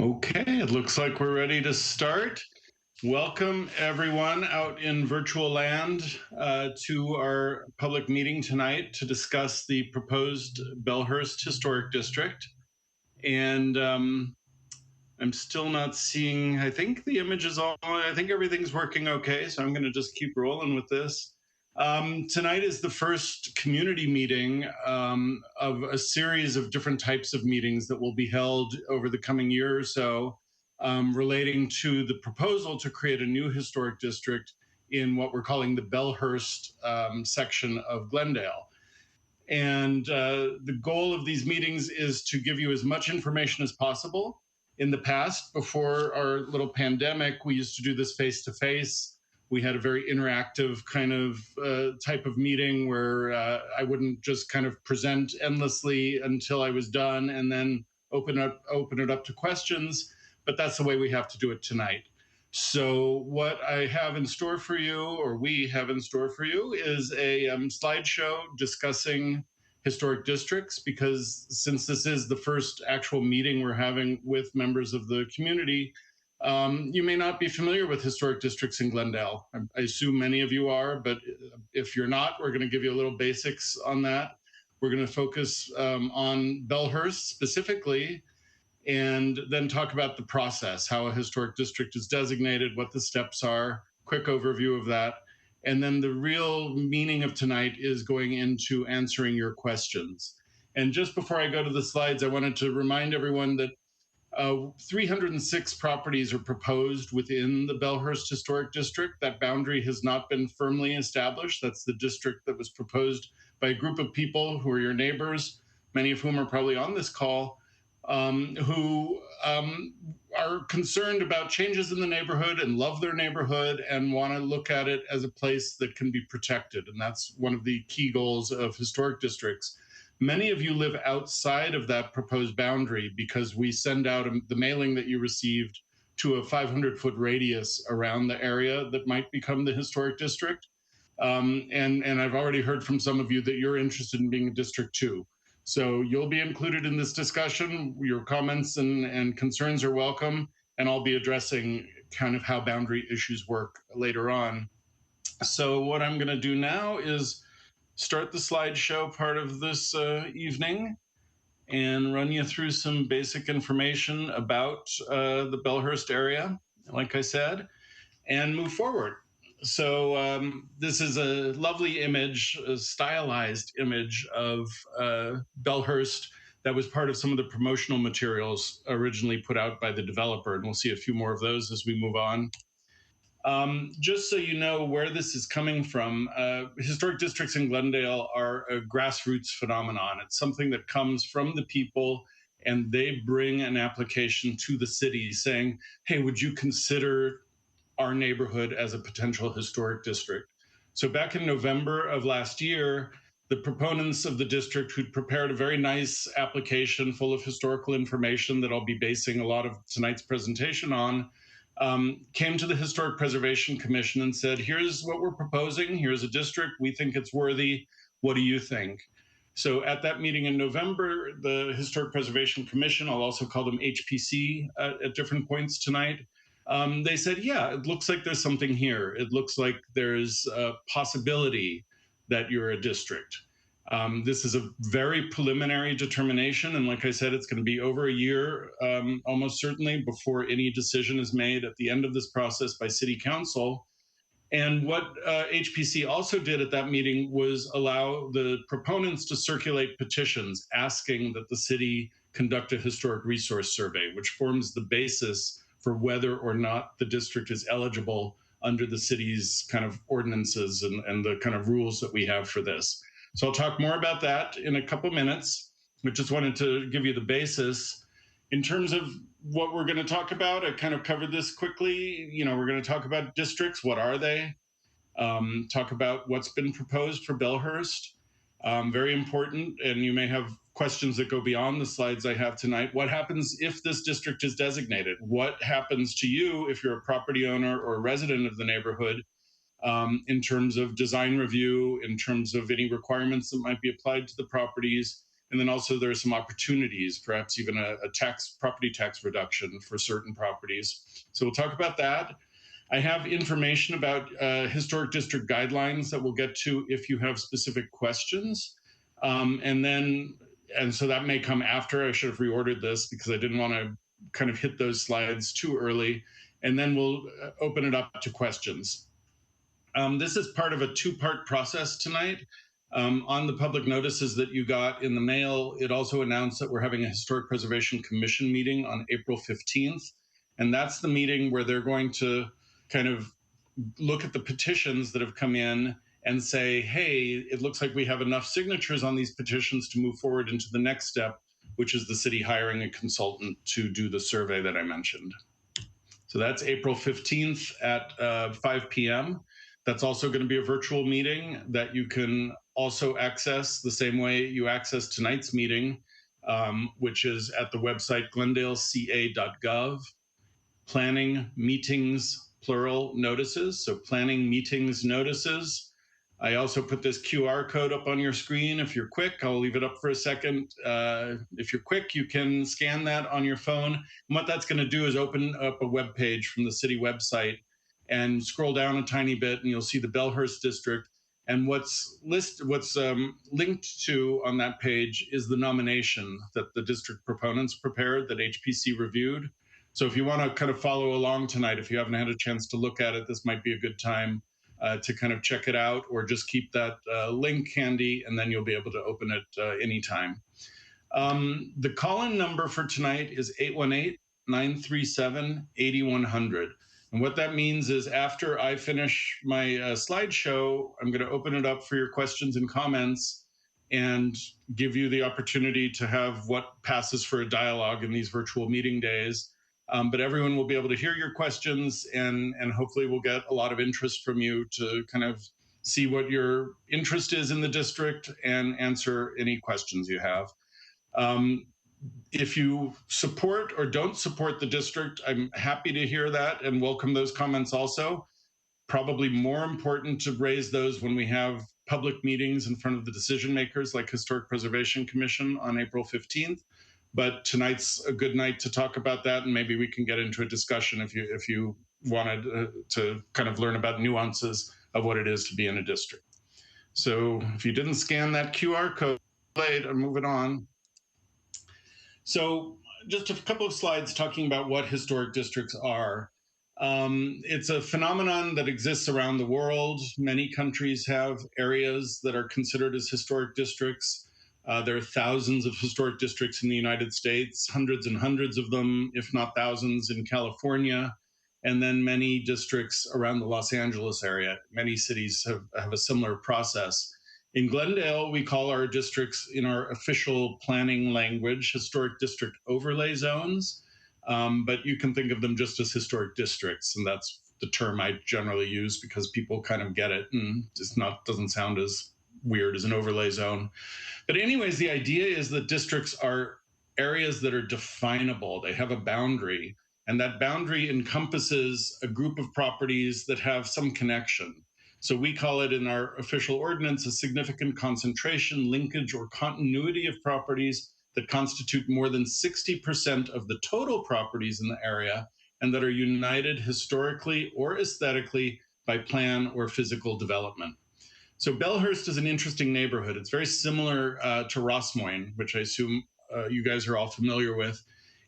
Okay, it looks like we're ready to start. Welcome, everyone out in virtual land to our public meeting tonight to discuss the proposed Bellehurst Historic District. And I'm still not seeing, I think the image is all, I think everything's working okay, so I'm going to just keep rolling with this. Tonight is the first community meeting of a series of different types of meetings that will be held over the coming year or so, relating to the proposal to create a new historic district in what we're calling the Bellehurst section of Glendale. And the goal of these meetings is to give you as much information as possible. In the past, before our little pandemic, we used to do this face to face. We had a very interactive kind of type of meeting where I wouldn't just kind of present endlessly until I was done and then open it up to questions. But that's the way we have to do it tonight. So what I have in store for you, or we have in store for you, is a slideshow discussing historic districts, because since this is the first actual meeting we're having with members of the community, you may not be familiar with historic districts in Glendale. I assume many of you are, but if you're not, we're going to give you a little basics on that. We're going to focus on Bellehurst specifically, and then talk about the process, how a historic district is designated, what the steps are, quick overview of that. And then the real meaning of tonight is going into answering your questions. And just before I go to the slides, I wanted to remind everyone that 306 properties are proposed within the Bellehurst Historic District. That boundary has not been firmly established. That's the district that was proposed by a group of people who are your neighbors, many of whom are probably on this call, who are concerned about changes in the neighborhood and love their neighborhood and want to look at it as a place that can be protected. And that's one of the key goals of historic districts. Many of you live outside of that proposed boundary because we send out the mailing that you received to a 500-foot radius around the area that might become the historic district. And I've already heard from some of you that you're interested in being a district too. So you'll be included in this discussion. Your comments and concerns are welcome, and I'll be addressing kind of how boundary issues work later on. So what I'm going to do now is start the slideshow part of this evening and run you through some basic information about the Bellehurst area, like I said, and move forward. So this is a lovely image, a stylized image of Bellehurst that was part of some of the promotional materials originally put out by the developer. And we'll see a few more of those as we move on. Just so you know where this is coming from, historic districts in Glendale are a grassroots phenomenon. It's something that comes from the people, and they bring an application to the city saying, hey, would you consider our neighborhood as a potential historic district? So back in November of last year, the proponents of the district, who'd prepared a very nice application full of historical information that I'll be basing a lot of tonight's presentation on, came to the Historic Preservation Commission and said, here's what we're proposing. Here's a district. We think it's worthy. What do you think? So at that meeting in November, the Historic Preservation Commission, I'll also call them HPC at different points tonight, they said, yeah, it looks like there's something here. It looks like there's a possibility that you're a district. This is a very preliminary determination. And like I said, it's going to be over a year, almost certainly, before any decision is made at the end of this process by City Council. And what HPC also did at that meeting was allow the proponents to circulate petitions asking that the city conduct a historic resource survey, which forms the basis for whether or not the district is eligible under the city's kind of ordinances and the kind of rules that we have for this. So I'll talk more about that in a couple minutes. I just wanted to give you the basis. In terms of what we're going to talk about, I kind of covered this quickly. You know, we're going to talk about districts. What are they? Talk about what's been proposed for Bellehurst. Very important, and you may have questions that go beyond the slides I have tonight. What happens if this district is designated? What happens to you if you're a property owner or a resident of the neighborhood, in terms of design review, in terms of any requirements that might be applied to the properties, And then also there are some opportunities, perhaps even a property tax reduction for certain properties. So we'll talk about that. I have information about historic district guidelines that we'll get to if you have specific questions. And so that may come after. I should have reordered this because I didn't want to kind of hit those slides too early. And then we'll open it up to questions. This is part of a two-part process tonight. On the public notices that you got in the mail, it also announced that we're having a Historic Preservation Commission meeting on April 15th. And that's the meeting where they're going to kind of look at the petitions that have come in and say, hey, it looks like we have enough signatures on these petitions to move forward into the next step, which is the city hiring a consultant to do the survey that I mentioned. So that's April 15th at 5 p.m. That's also going to be a virtual meeting that you can also access the same way you access tonight's meeting, which is at the website glendaleca.gov, planning meetings, plural notices. So planning meetings notices. I also put this QR code up on your screen. If you're quick, I'll leave it up for a second. If you're quick, you can scan that on your phone. And what that's going to do is open up a web page from the city website and scroll down a tiny bit, and you'll see the Bellehurst district. And what's linked to on that page is the nomination that the district proponents prepared that HPC reviewed. So if you want to kind of follow along tonight, if you haven't had a chance to look at it, this might be a good time to kind of check it out, or just keep that link handy, and then you'll be able to open it anytime. The call-in number for tonight is 818-937-8100. And what that means is after I finish my slideshow, I'm going to open it up for your questions and comments and give you the opportunity to have what passes for a dialogue in these virtual meeting days. But everyone will be able to hear your questions, and hopefully we'll get a lot of interest from you to kind of see what your interest is in the district and answer any questions you have. If you support or don't support the district, I'm happy to hear that and welcome those comments also. Probably more important to raise those when we have public meetings in front of the decision makers like Historic Preservation Commission on April 15th. But tonight's a good night to talk about that, and maybe we can get into a discussion if you wanted to kind of learn about nuances of what it is to be in a district. So if you didn't scan that QR code, I'm moving on. So just a couple of slides talking about what historic districts are. It's a phenomenon that exists around the world. Many countries have areas that are considered as historic districts. There are thousands of historic districts in the United States, hundreds and hundreds of them, if not thousands, in California, and then many districts around the Los Angeles area. Many cities have a similar process. In Glendale, we call our districts, in our official planning language, historic district overlay zones, but you can think of them just as historic districts, and that's the term I generally use because people kind of get it, and doesn't sound as weird as an overlay zone. But anyways, the idea is that districts are areas that are definable. They have a boundary, and that boundary encompasses a group of properties that have some connection. So we call it in our official ordinance a significant concentration, linkage, or continuity of properties that constitute more than 60% of the total properties in the area and that are united historically or aesthetically by plan or physical development. So Bellehurst is an interesting neighborhood. It's very similar to Rossmoyne, which I assume you guys are all familiar with,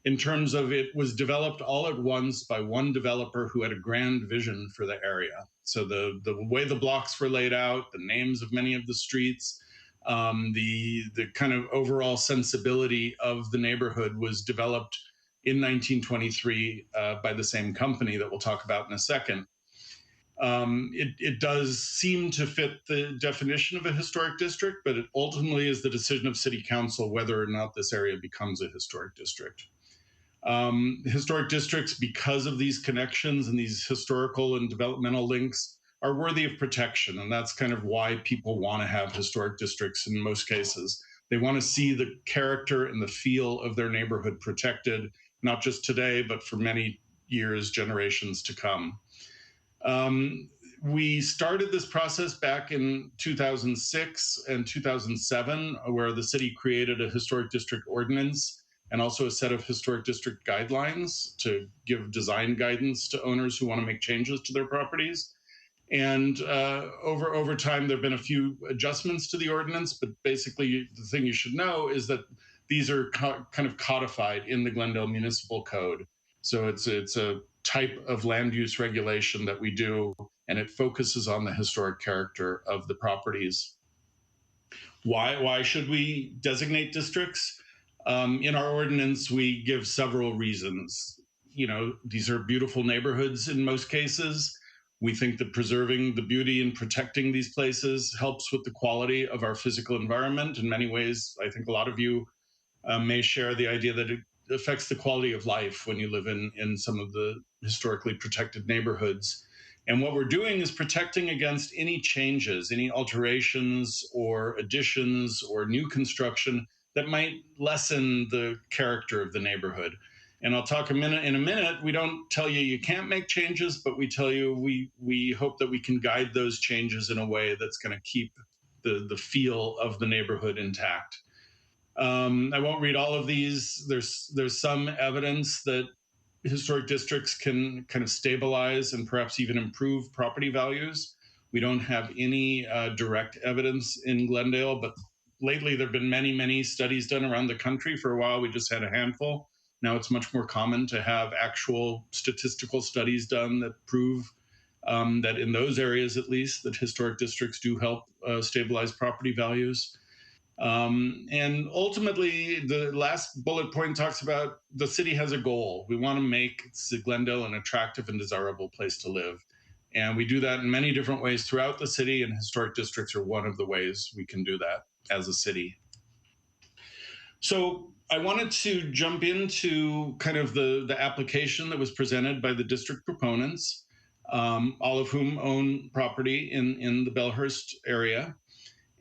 in terms of it was developed all at once by one developer who had a grand vision for the area. So the way the blocks were laid out, the names of many of the streets, the kind of overall sensibility of the neighborhood was developed in 1923 by the same company that we'll talk about in a second. It does seem to fit the definition of a historic district, but it ultimately is the decision of city council whether or not this area becomes a historic district. Historic districts, because of these connections and these historical and developmental links, are worthy of protection. And that's kind of why people want to have historic districts in most cases. They want to see the character and the feel of their neighborhood protected, not just today, but for many years, generations to come. We started this process back in 2006 and 2007, where the city created a historic district ordinance and also a set of historic district guidelines to give design guidance to owners who want to make changes to their properties. And over time, there have been a few adjustments to the ordinance, but basically, the thing you should know is that these are kind of codified in the Glendale Municipal Code. So it's a type of land use regulation that we do, and it focuses on the historic character of the properties. Why should we designate districts? In our ordinance, we give several reasons. These are beautiful neighborhoods in most cases. We think that preserving the beauty and protecting these places helps with the quality of our physical environment. In many ways, I think a lot of you may share the idea that it affects the quality of life when you live in some of the historically protected neighborhoods. And what we're doing is protecting against any changes, any alterations or additions or new construction that might lessen the character of the neighborhood. And I'll talk in a minute. We don't tell you you can't make changes, but we tell you we hope that we can guide those changes in a way that's going to keep the feel of the neighborhood intact. I won't read all of these. There's some evidence that historic districts can kind of stabilize and perhaps even improve property values. We don't have any direct evidence in Glendale, but lately there have been many studies done around the country. For a while, we just had a handful. Now it's much more common to have actual statistical studies done that prove that in those areas, at least, that historic districts do help stabilize property values. And ultimately, the last bullet point talks about the city has a goal. We want to make Glendale an attractive and desirable place to live. And we do that in many different ways throughout the city, and historic districts are one of the ways we can do that as a city. So I wanted to jump into kind of the application that was presented by the district proponents, all of whom own property in the Bellehurst area.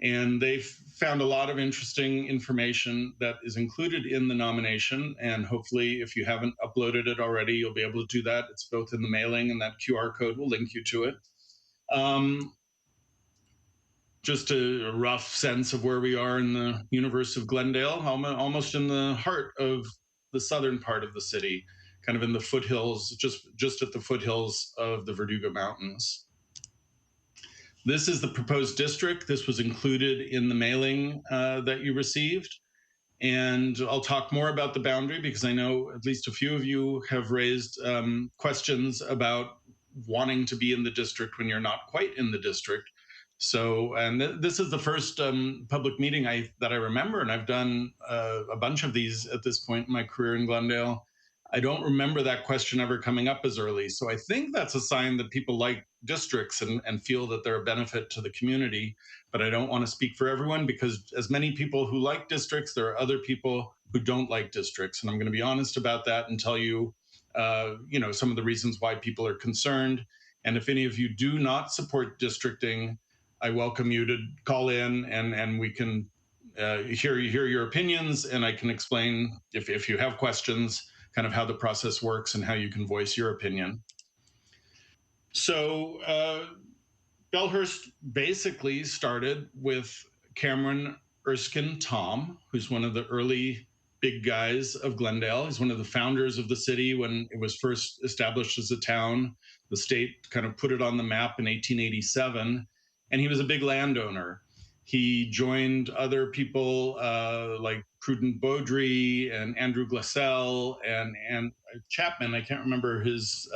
And they've found a lot of interesting information that is included in the nomination. And hopefully, if you haven't uploaded it already, you'll be able to do that. It's both in the mailing, and that QR code will link you to it. Just a rough sense of where we are in the universe of Glendale, almost in the heart of the southern part of the city, kind of in the foothills, just at the foothills of the Verdugo Mountains. This is the proposed district. This was included in the mailing that you received. And I'll talk more about the boundary because I know at least a few of you have raised questions about wanting to be in the district when you're not quite in the district. So, and this is the first public meeting that I remember, and I've done a bunch of these at this point in my career in Glendale. I don't remember that question ever coming up as early. So I think that's a sign that people like districts and feel that they're a benefit to the community. But I don't want to speak for everyone because as many people who like districts, there are other people who don't like districts. And I'm going to be honest about that and tell you, some of the reasons why people are concerned. And if any of you do not support districting, I welcome you to call in and we can hear your opinions, and I can explain if you have questions, kind of how the process works and how you can voice your opinion. So Bellehurst basically started with Cameron Erskine Tom, who's one of the early big guys of Glendale. He's one of the founders of the city when it was first established as a town. The state kind of put it on the map in 1887, and he was a big landowner. He joined other people like Prudent Beaudry and Andrew Glassell and Chapman. I can't remember his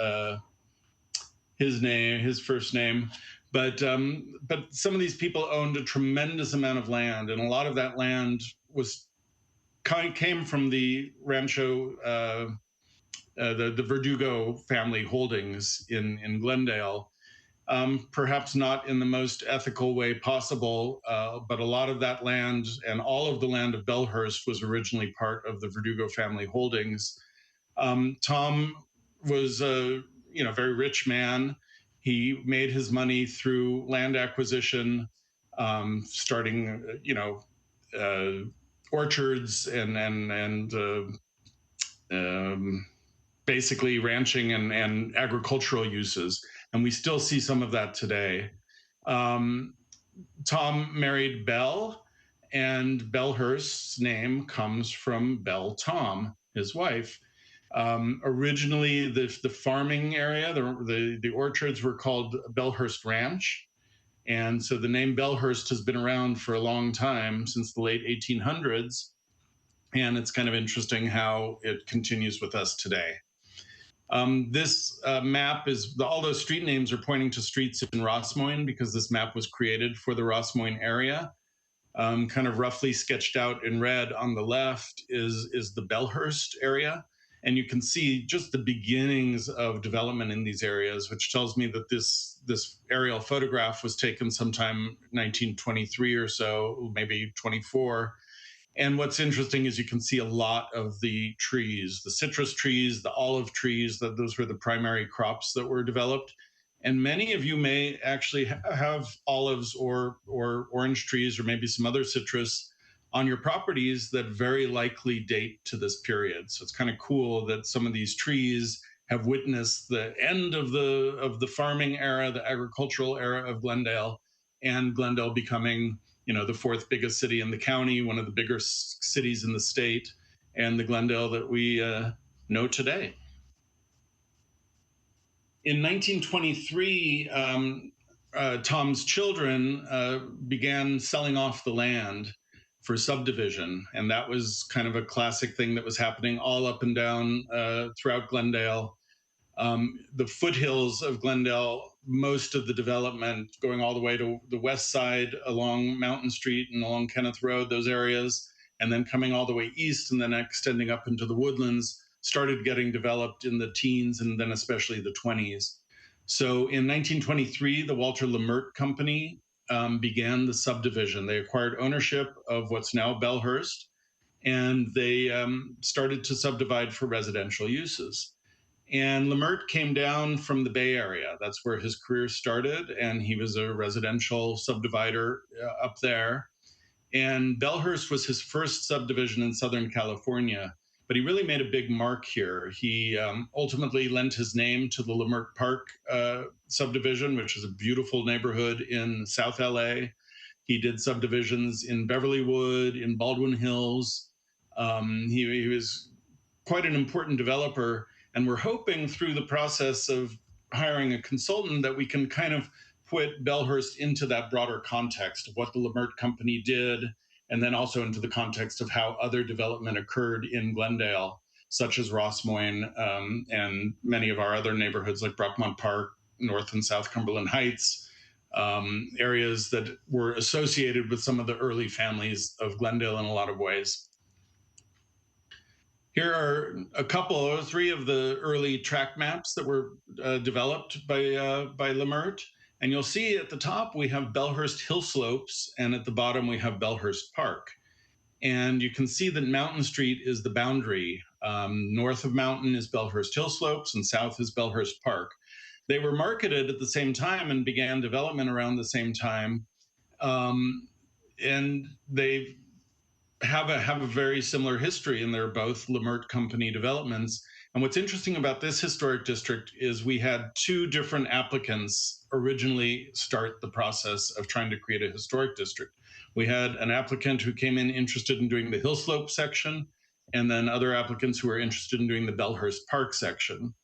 first name, but some of these people owned a tremendous amount of land, and a lot of that land came from the Rancho, the Verdugo family holdings in Glendale. Perhaps not in the most ethical way possible, but a lot of that land and all of the land of Bellehurst was originally part of the Verdugo family holdings. Tom was a very rich man. He made his money through land acquisition, starting orchards and basically ranching and agricultural uses. and we still see some of that today. Um, Tom married Belle, and Bellehurst's name comes from Belle Tom, his wife. Originally, the farming area, the orchards were called Bellehurst Ranch. And so the name Bellehurst has been around for a long time, since the late 1800s. And it's kind of interesting how it continues with us today. This map is all those street names are pointing to streets in Rosmoyne, because this map was created for the Rosmoyne area. Kind of roughly sketched out in red on the left is the Bellehurst area. And you can see just the beginnings of development in these areas, which tells me that this aerial photograph was taken sometime 1923 or so, maybe 24. And what's interesting is you can see a lot of the trees, the citrus trees, the olive trees, that those were the primary crops that were developed. And many of you may actually have olives or orange trees, or maybe some other citrus on your properties that very likely date to this period. So it's kind of cool that some of these trees have witnessed the end of the farming era, the agricultural era of Glendale, and Glendale becoming, the fourth biggest city in the county, one of the bigger cities in the state, and the Glendale that we know today. In 1923, Tom's children began selling off the land for subdivision, and that was kind of a classic thing that was happening all up and down throughout Glendale. The foothills of Glendale, most of the development going all the way to the west side along Mountain Street and along Kenneth Road, those areas, and then coming all the way east and then extending up into the woodlands, started getting developed in the teens and then especially the 20s. So in 1923, the Walter Lemert Company began the subdivision. They acquired ownership of what's now Bellehurst, and they started to subdivide for residential uses. And Lemert came down from the Bay Area. That's where his career started. And he was a residential subdivider up there. And Bellehurst was his first subdivision in Southern California. But he really made a big mark here. He ultimately lent his name to the Lemert Park subdivision, which is a beautiful neighborhood in South LA. He did subdivisions in Beverlywood, in Baldwin Hills. He was quite an important developer, and we're hoping through the process of hiring a consultant that we can kind of put Bellehurst into that broader context of what the Lemert Company did, and then also into the context of how other development occurred in Glendale, such as Rosmoyne, and many of our other neighborhoods like Brockmont Park, North and South Cumberland Heights, areas that were associated with some of the early families of Glendale in a lot of ways. Here are a couple or three of the early track maps that were developed by Lemert. And you'll see at the top we have Bellehurst Hill Slopes, and at the bottom we have Bellehurst Park. And you can see that Mountain Street is the boundary. North of Mountain is Bellehurst Hill Slopes, and south is Bellehurst Park. They were marketed at the same time and began development around the same time. And they have a very similar history, and they're both Lemert Company developments. And what's interesting about this historic district is we had two different applicants originally start the process of trying to create a historic district. We had an applicant who came in interested in doing the Hill Slope section, and then other applicants who were interested in doing the Bellehurst Park section.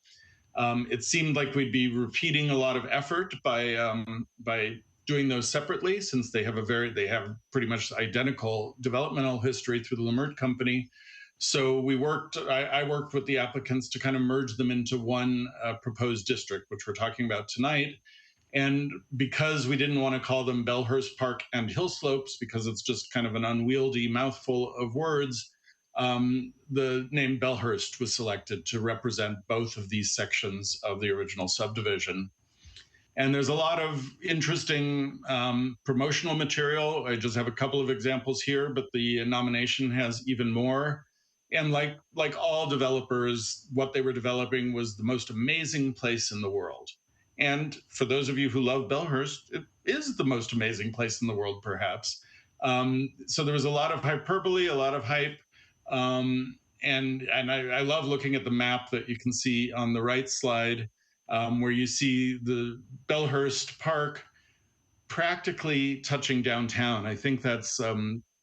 It seemed like we'd be repeating a lot of effort by doing those separately, since they have pretty much identical developmental history through the Lemert Company. So I worked with the applicants to kind of merge them into one proposed district, which we're talking about tonight. And because we didn't want to call them Bellehurst Park and Hill Slopes, because it's just kind of an unwieldy mouthful of words, the name Bellehurst was selected to represent both of these sections of the original subdivision. And there's a lot of interesting promotional material. I just have a couple of examples here, but the nomination has even more. And like all developers, what they were developing was the most amazing place in the world. And for those of you who love Bellehurst, it is the most amazing place in the world, perhaps. So there was a lot of hyperbole, a lot of hype. And I love looking at the map that you can see on the right slide. where you see the Bellehurst Park practically touching downtown. I think that's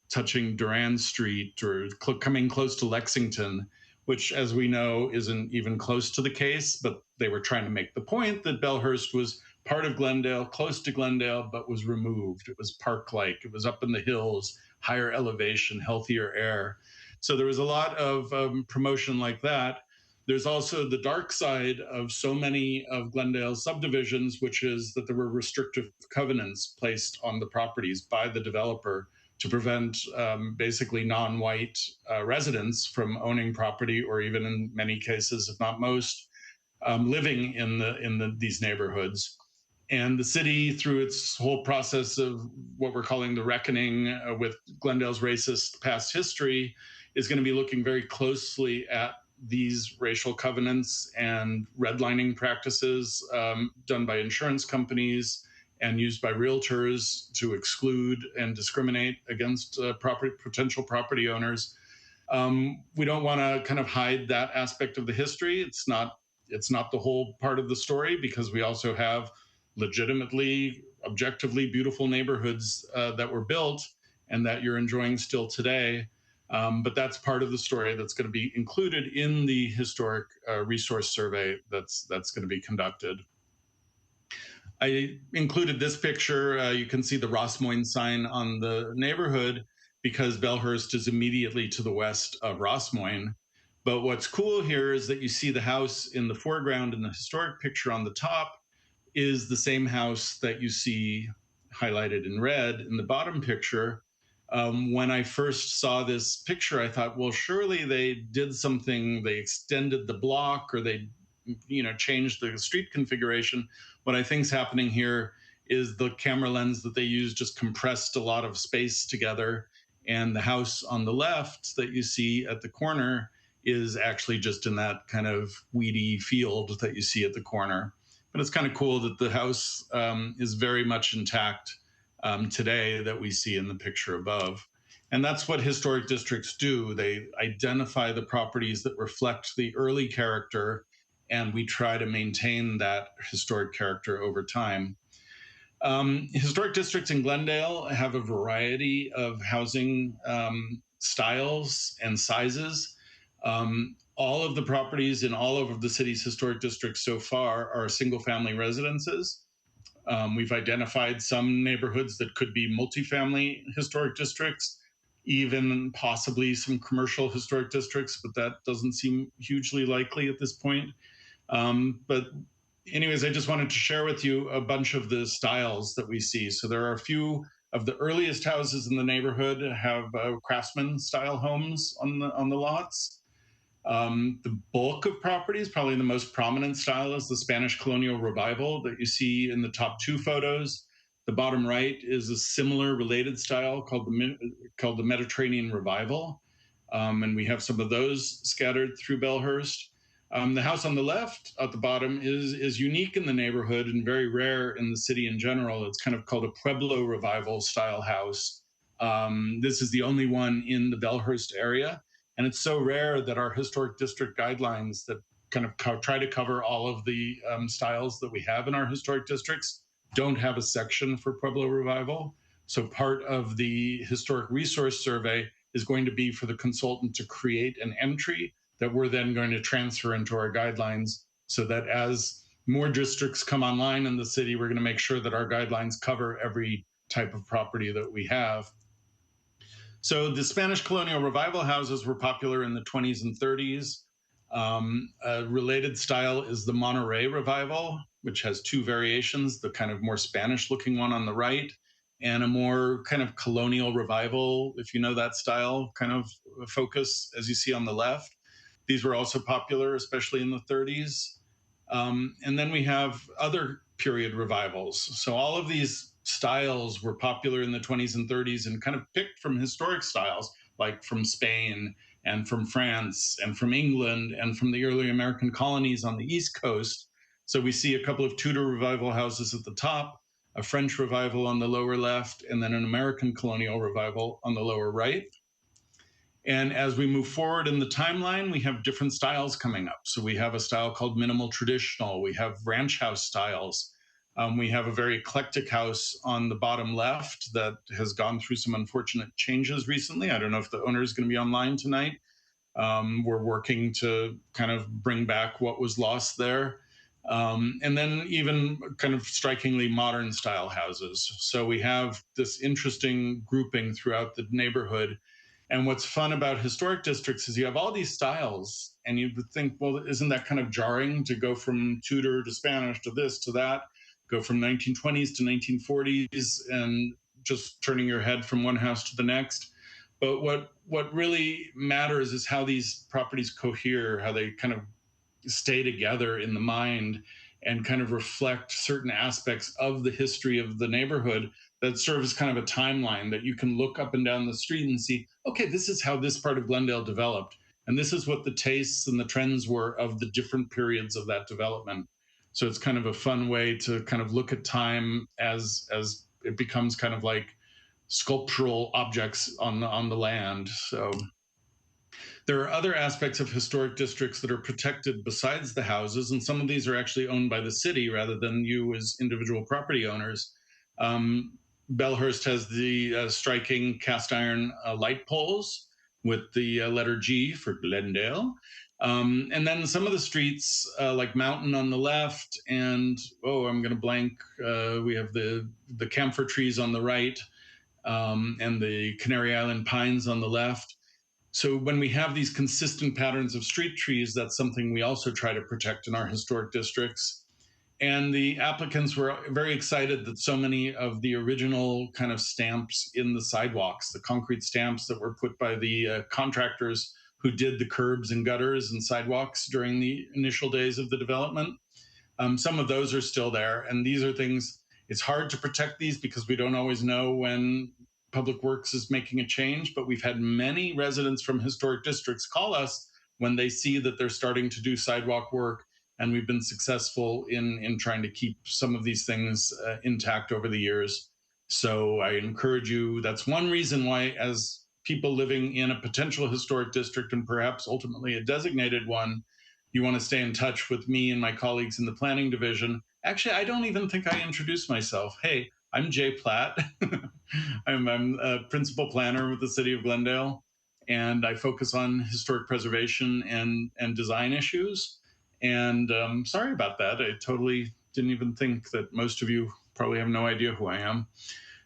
touching Durand Street or coming close to Lexington, which, as we know, isn't even close to the case. But they were trying to make the point that Bellehurst was part of Glendale, close to Glendale, but was removed. It was park like, it was up in the hills, higher elevation, healthier air. So there was a lot of promotion like that. There's also the dark side of so many of Glendale's subdivisions, which is that there were restrictive covenants placed on the properties by the developer to prevent basically non-white residents from owning property, or even in many cases, if not most, living in these neighborhoods. And the city, through its whole process of what we're calling the reckoning with Glendale's racist past history, is going to be looking very closely at these racial covenants and redlining practices done by insurance companies and used by realtors to exclude and discriminate against potential property owners. We don't want to kind of hide that aspect of the history. It's not the whole part of the story, because we also have legitimately, objectively beautiful neighborhoods that were built and that you're enjoying still today. But that's part of the story that's going to be included in the historic resource survey that's going to be conducted. I included this picture. You can see the Ross Moines sign on the neighborhood because Bellehurst is immediately to the west of Ross Moines. But what's cool here is that you see the house in the foreground and the historic picture on the top is the same house that you see highlighted in red in the bottom picture. When I first saw this picture, I thought, well, surely they did something. They extended the block, or they, changed the street configuration. What I think is happening here is the camera lens that they use just compressed a lot of space together. And the house on the left that you see at the corner is actually just in that kind of weedy field that you see at the corner. But it's kind of cool that the house is very much intact today, that we see in the picture above. And that's what historic districts do. They identify the properties that reflect the early character, and we try to maintain that historic character over time. Historic districts in Glendale have a variety of housing styles and sizes. All of the properties in all of the city's historic districts so far are single family residences. We've identified some neighborhoods that could be multifamily historic districts, even possibly some commercial historic districts, but that doesn't seem hugely likely at this point. But anyways, I just wanted to share with you a bunch of the styles that we see. So there are a few of the earliest houses in the neighborhood have craftsman style homes on the lots. The bulk of properties, probably the most prominent style, is the Spanish colonial revival that you see in the top two photos. The bottom right is a similar related style called the Mediterranean revival. And we have some of those scattered through Bellehurst. The house on the left at the bottom is unique in the neighborhood and very rare in the city in general. It's kind of called a Pueblo revival style house. This is the only one in the Bellehurst area. And it's so rare that our historic district guidelines that kind of try to cover all of the styles that we have in our historic districts don't have a section for Pueblo revival. So part of the historic resource survey is going to be for the consultant to create an entry that we're then going to transfer into our guidelines, so that as more districts come online in the city, we're going to make sure that our guidelines cover every type of property that we have. So the Spanish colonial revival houses were popular in the 20s and 30s. A related style is the Monterey revival, which has two variations, the kind of more Spanish looking one on the right, and a more kind of colonial revival, if you know that style, kind of focus, as you see on the left. These were also popular, especially in the 30s. And then we have other period revivals. So all of these styles were popular in the 20s and 30s and kind of picked from historic styles, like from Spain and from France and from England and from the early American colonies on the East Coast. So we see a couple of Tudor revival houses at the top, a French revival on the lower left, and then an American colonial revival on the lower right. And as we move forward in the timeline, we have different styles coming up. So we have a style called minimal traditional. We have ranch house styles. We have a very eclectic house on the bottom left that has gone through some unfortunate changes recently. I don't know if the owner is going to be online tonight. We're working to kind of bring back what was lost there. And then even kind of strikingly modern style houses. So we have this interesting grouping throughout the neighborhood. And what's fun about historic districts is you have all these styles, and you would think, well, isn't that kind of jarring to go from Tudor to Spanish to this to that, go from 1920s to 1940s, and just turning your head from one house to the next? But what really matters is how these properties cohere, how they kind of stay together in the mind and kind of reflect certain aspects of the history of the neighborhood that serve as kind of a timeline that you can look up and down the street and see, okay, this is how this part of Glendale developed. And this is what the tastes and the trends were of the different periods of that development. So it's kind of a fun way to kind of look at time as it becomes kind of like sculptural objects on the land. So there are other aspects of historic districts that are protected besides the houses, and some of these are actually owned by the city rather than you as individual property owners. Um, Bellehurst has the striking cast iron light poles with the letter G for Glendale. And then some of the streets, like Mountain on the left, and I'm going to blank. We have the camphor trees on the right, and the Canary Island pines on the left. So when we have these consistent patterns of street trees, that's something we also try to protect in our historic districts. And the applicants were very excited that so many of the original kind of stamps in the sidewalks, the concrete stamps that were put by the contractors who did the curbs and gutters and sidewalks during the initial days of the development, some of those are still there. And these are things, it's hard to protect these because we don't always know when Public Works is making a change, but we've had many residents from historic districts call us when they see that they're starting to do sidewalk work. And we've been successful in trying to keep some of these things intact over the years. So I encourage you, that's one reason why, as people living in a potential historic district and perhaps ultimately a designated one, you want to stay in touch with me and my colleagues in the planning division. Actually, I don't even think I introduced myself. Hey, I'm Jay Platt. I'm a principal planner with the city of Glendale, and I focus on historic preservation and design issues. And sorry about that. I totally didn't even think that most of you probably have no idea who I am.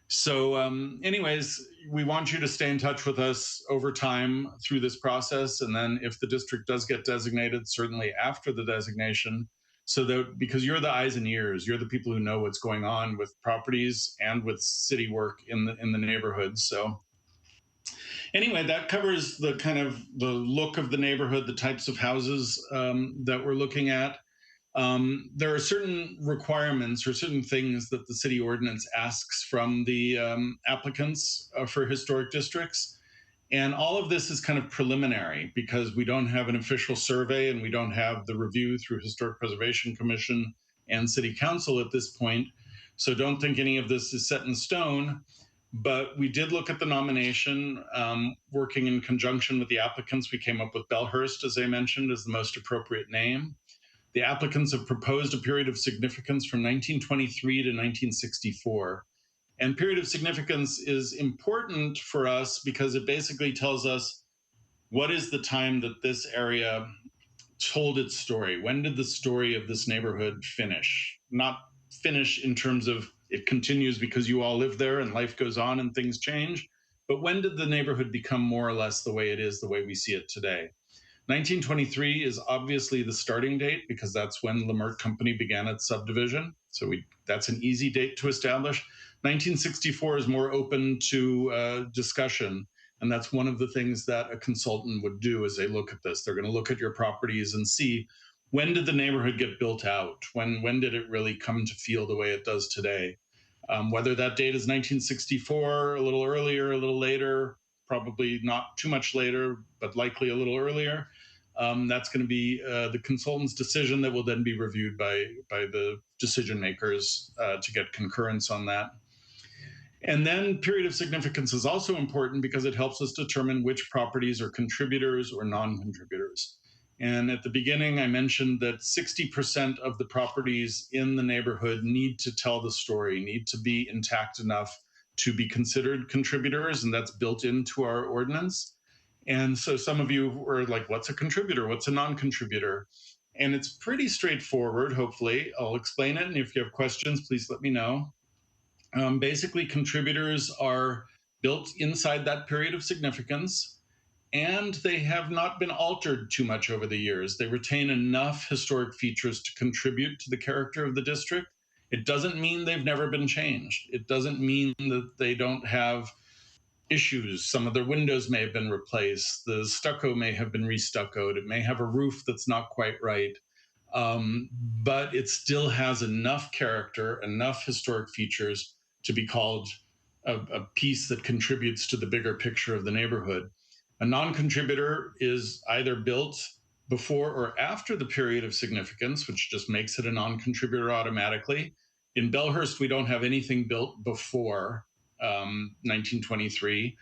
So, anyways, we want you to stay in touch with us over time through this process. And then if the district does get designated, certainly after the designation, so that because you're the eyes and ears, you're the people who know what's going on with properties and with city work in the neighborhood. So anyway, that covers the kind of the look of the neighborhood, the types of houses that we're looking at. There are certain requirements or certain things that the city ordinance asks from the applicants for historic districts. And all of this is kind of preliminary because we don't have an official survey and we don't have the review through Historic Preservation Commission and City Council at this point. So don't think any of this is set in stone. But we did look at the nomination, working in conjunction with the applicants. We came up with Bellehurst, as I mentioned, as the most appropriate name. The applicants have proposed a period of significance from 1923 to 1964. And period of significance is important for us because it basically tells us what is the time that this area told its story. When did the story of this neighborhood finish? Not finish in terms of it continues because you all live there and life goes on and things change, but when did the neighborhood become more or less the way it is, the way we see it today? 1923 is obviously the starting date because that's when Lemert Company began its subdivision. So that's an easy date to establish. 1964 is more open to discussion. And that's one of the things that a consultant would do as they look at this. They're going to look at your properties and see, when did the neighborhood get built out? When did it really come to feel the way it does today? Whether that date is 1964, a little earlier, a little later, probably not too much later, but likely a little earlier. That's going to be the consultant's decision that will then be reviewed by the decision makers to get concurrence on that. And then period of significance is also important because it helps us determine which properties are contributors or non-contributors. And at the beginning, I mentioned that 60% of the properties in the neighborhood need to tell the story, need to be intact enough to be considered contributors, and that's built into our ordinance. And so some of you were like, what's a contributor? What's a non-contributor? And it's pretty straightforward, hopefully. I'll explain it. And if you have questions, please let me know. Basically, contributors are built inside that period of significance, and they have not been altered too much over the years. They retain enough historic features to contribute to the character of the district. It doesn't mean they've never been changed. It doesn't mean that they don't have issues. Some of their windows may have been replaced. The stucco may have been restuccoed. It may have a roof that's not quite right. But it still has enough character, enough historic features to be called a piece that contributes to the bigger picture of the neighborhood. A non-contributor is either built before or after the period of significance, which just makes it a non-contributor automatically. In Bellehurst, we don't have anything built before 1923.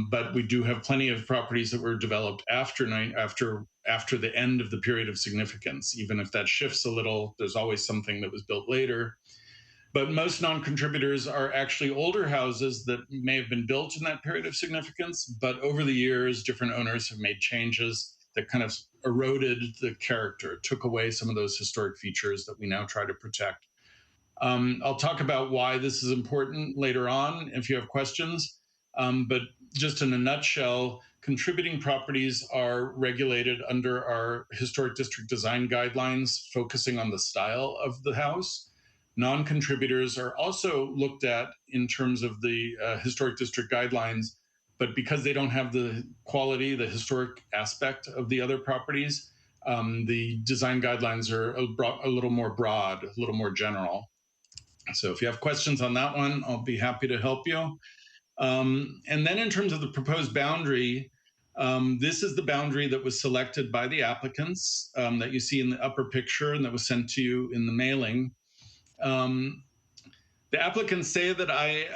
But we do have plenty of properties that were developed after the end of the period of significance. Even if that shifts a little, there's always something that was built later. But most non-contributors are actually older houses that may have been built in that period of significance, but over the years, different owners have made changes that kind of eroded the character, took away some of those historic features that we now try to protect. I'll talk about why this is important later on if you have questions. But just in a nutshell, contributing properties are regulated under our historic district design guidelines, focusing on the style of the house. Non-contributors are also looked at in terms of the historic district guidelines, but because they don't have the quality, the historic aspect of the other properties, the design guidelines are a little more broad, a little more general. So if you have questions on that one, I'll be happy to help you. And then in terms of the proposed boundary, this is the boundary that was selected by the applicants that you see in the upper picture and that was sent to you in the mailing. The applicants say that I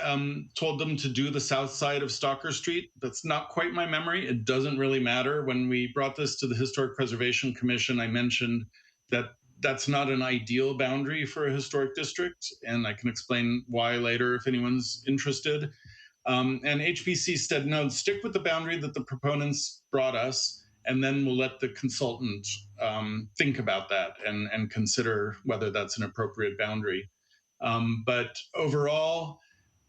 told them to do the south side of Stalker Street. That's not quite my memory. It doesn't really matter. When we brought this to the Historic Preservation Commission, I mentioned that that's not an ideal boundary for a historic district, and I can explain why later if anyone's interested. And HPC said, no, stick with the boundary that the proponents brought us, and then we'll let the consultant think about that and consider whether that's an appropriate boundary. But overall,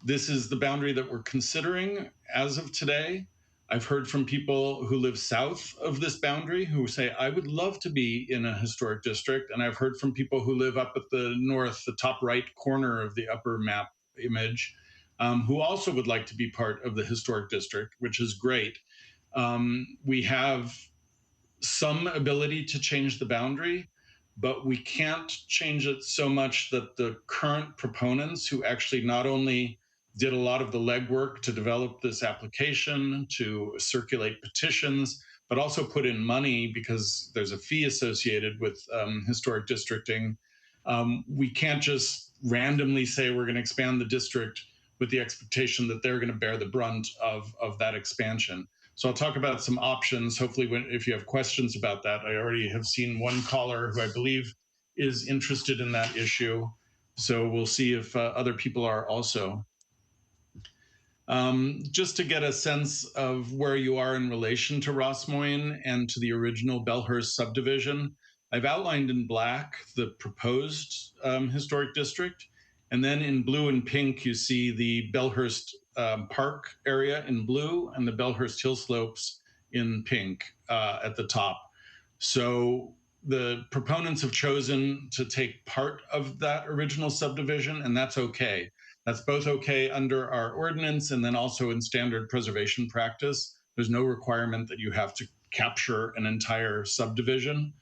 this is the boundary that we're considering as of today. I've heard from people who live south of this boundary who say, I would love to be in a historic district. And I've heard from people who live up at the north, the top right corner of the upper map image, who also would like to be part of the historic district, which is great. We have some ability to change the boundary, but we can't change it so much that the current proponents, who actually not only did a lot of the legwork to develop this application, to circulate petitions, but also put in money because there's a fee associated with historic districting. We can't just randomly say we're going to expand the district with the expectation that they're going to bear the brunt of that expansion. So I'll talk about some options. Hopefully, if you have questions about that, I already have seen one caller who I believe is interested in that issue. So we'll see if other people are also. Just to get a sense of where you are in relation to Rosmoyne and to the original Bellehurst subdivision, I've outlined in black the proposed historic district. And then in blue and pink, you see the Bellehurst Park area in blue and the Bellehurst Hill Slopes in pink at the top. So the proponents have chosen to take part of that original subdivision, and that's okay. That's both okay under our ordinance and then also in standard preservation practice. There's no requirement that you have to capture an entire subdivision.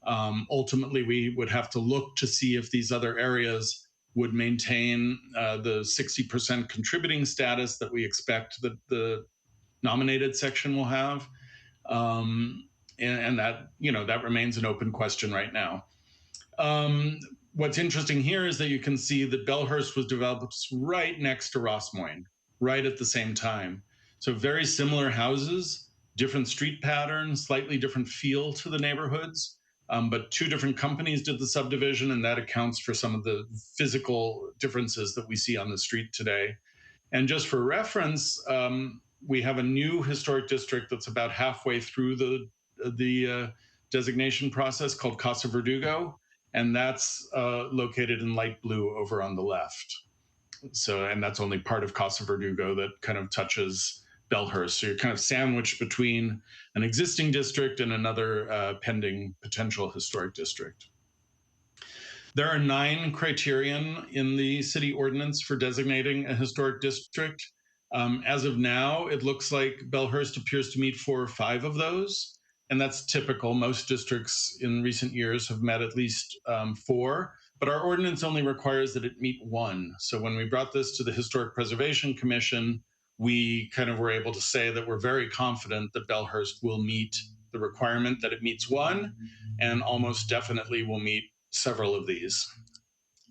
Ultimately, we would have to look to see if these other areas would maintain the 60% contributing status that we expect that the nominated section will have. And that, that remains an open question right now. what's interesting here is that you can see that Bellehurst was developed right next to Rosmoyne, right at the same time. So very similar houses, different street patterns, slightly different feel to the neighborhoods. But two different companies did the subdivision, and that accounts for some of the physical differences that we see on the street today. And just for reference, we have a new historic district that's about halfway through the designation process called Casa Verdugo, and that's located in light blue over on the left. So, and that's only part of Casa Verdugo that kind of touches Bellehurst. So you're kind of sandwiched between an existing district and another pending potential historic district. There are 9 criterion in the city ordinance for designating a historic district. As of now, it looks like Bellehurst appears to meet 4 or 5 of those, and that's typical. Most districts in recent years have met at least 4, but our ordinance only requires that it meet 1. So when we brought this to the Historic Preservation Commission, we kind of were able to say that we're very confident that Bellehurst will meet the requirement that it meets 1, and almost definitely will meet several of these.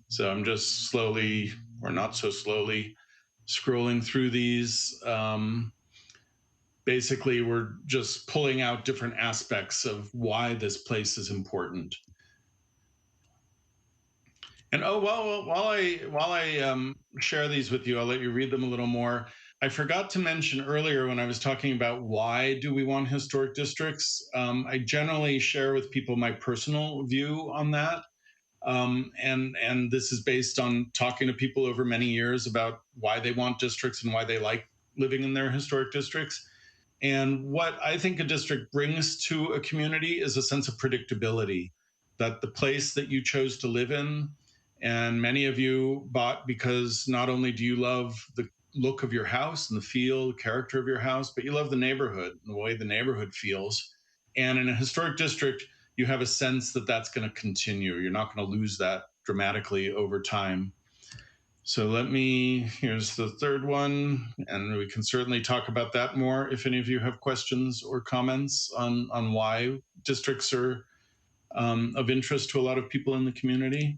So I'm just slowly, or not so slowly, scrolling through these. Basically, we're just pulling out different aspects of why this place is important. And oh, well, while I share these with you, I'll let you read them a little more. I forgot to mention earlier when I was talking about why do we want historic districts. I generally share with people my personal view on that. And this is based on talking to people over many years about why they want districts and why they like living in their historic districts. And what I think a district brings to a community is a sense of predictability, that the place that you chose to live in, and many of you bought because not only do you love the look of your house and the feel, the character of your house, but you love the neighborhood and the way the neighborhood feels. And in a historic district, you have a sense that that's going to continue. You're not going to lose that dramatically over time. So here's the third one, and we can certainly talk about that more if any of you have questions or comments on why districts are of interest to a lot of people in the community.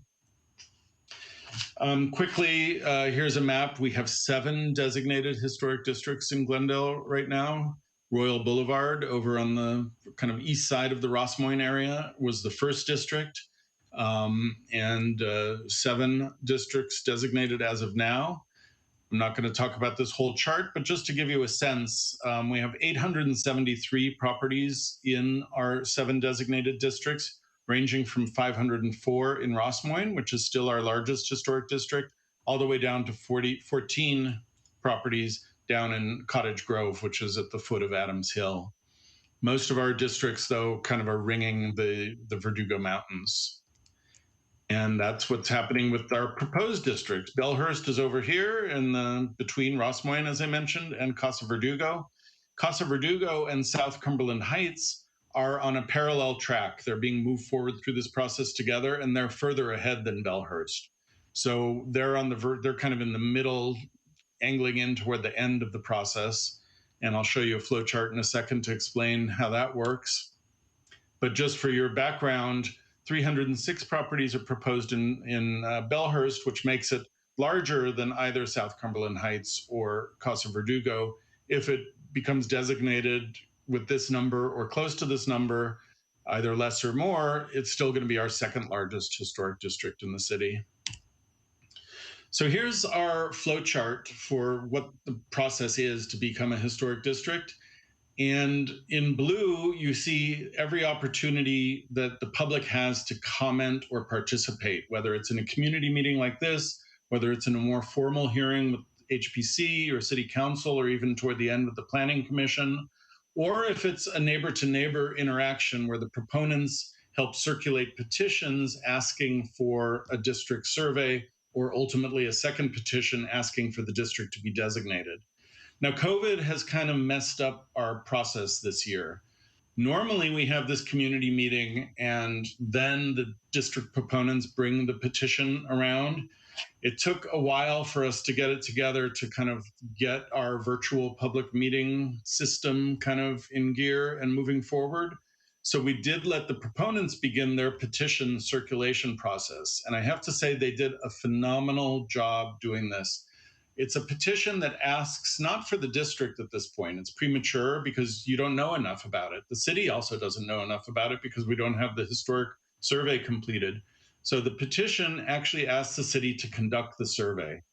Quickly, here's a map. We have 7 designated historic districts in Glendale right now. Royal Boulevard over on the kind of east side of the Rosmoyne area was the first district, and 7 districts designated as of now. I'm not going to talk about this whole chart, but just to give you a sense, we have 873 properties in our 7 designated districts, ranging from 504 in Rosmoyne, which is still our largest historic district, all the way down to 14 properties down in Cottage Grove, which is at the foot of Adams Hill. Most of our districts, though, kind of are ringing the Verdugo Mountains. And that's what's happening with our proposed district. Bellehurst is over here in between Rosmoyne, as I mentioned, and Casa Verdugo. Casa Verdugo and South Cumberland Heights are on a parallel track. They're being moved forward through this process together, and they're further ahead than Bellehurst. So they're kind of in the middle, angling in toward the end of the process. And I'll show you a flow chart in a second to explain how that works. But just for your background, 306 properties are proposed in Bellehurst, which makes it larger than either South Cumberland Heights or Casa Verdugo. If it becomes designated with this number or close to this number, either less or more, it's still going to be our 2nd largest historic district in the city. So here's our flow chart for what the process is to become a historic district. And in blue, you see every opportunity that the public has to comment or participate, whether it's in a community meeting like this, whether it's in a more formal hearing with HPC or City Council, or even toward the end with the Planning Commission, or if it's a neighbor-to-neighbor interaction where the proponents help circulate petitions asking for a district survey, or ultimately a second petition asking for the district to be designated. Now, COVID has kind of messed up our process this year. Normally, we have this community meeting, and then the district proponents bring the petition around. It took a while for us to get it together to kind of get our virtual public meeting system kind of in gear and moving forward. So we did let the proponents begin their petition circulation process. And I have to say, they did a phenomenal job doing this. It's a petition that asks not for the district at this point. It's premature because you don't know enough about it. The city also doesn't know enough about it because we don't have the historic survey completed. So the petition actually asks the city to conduct the survey.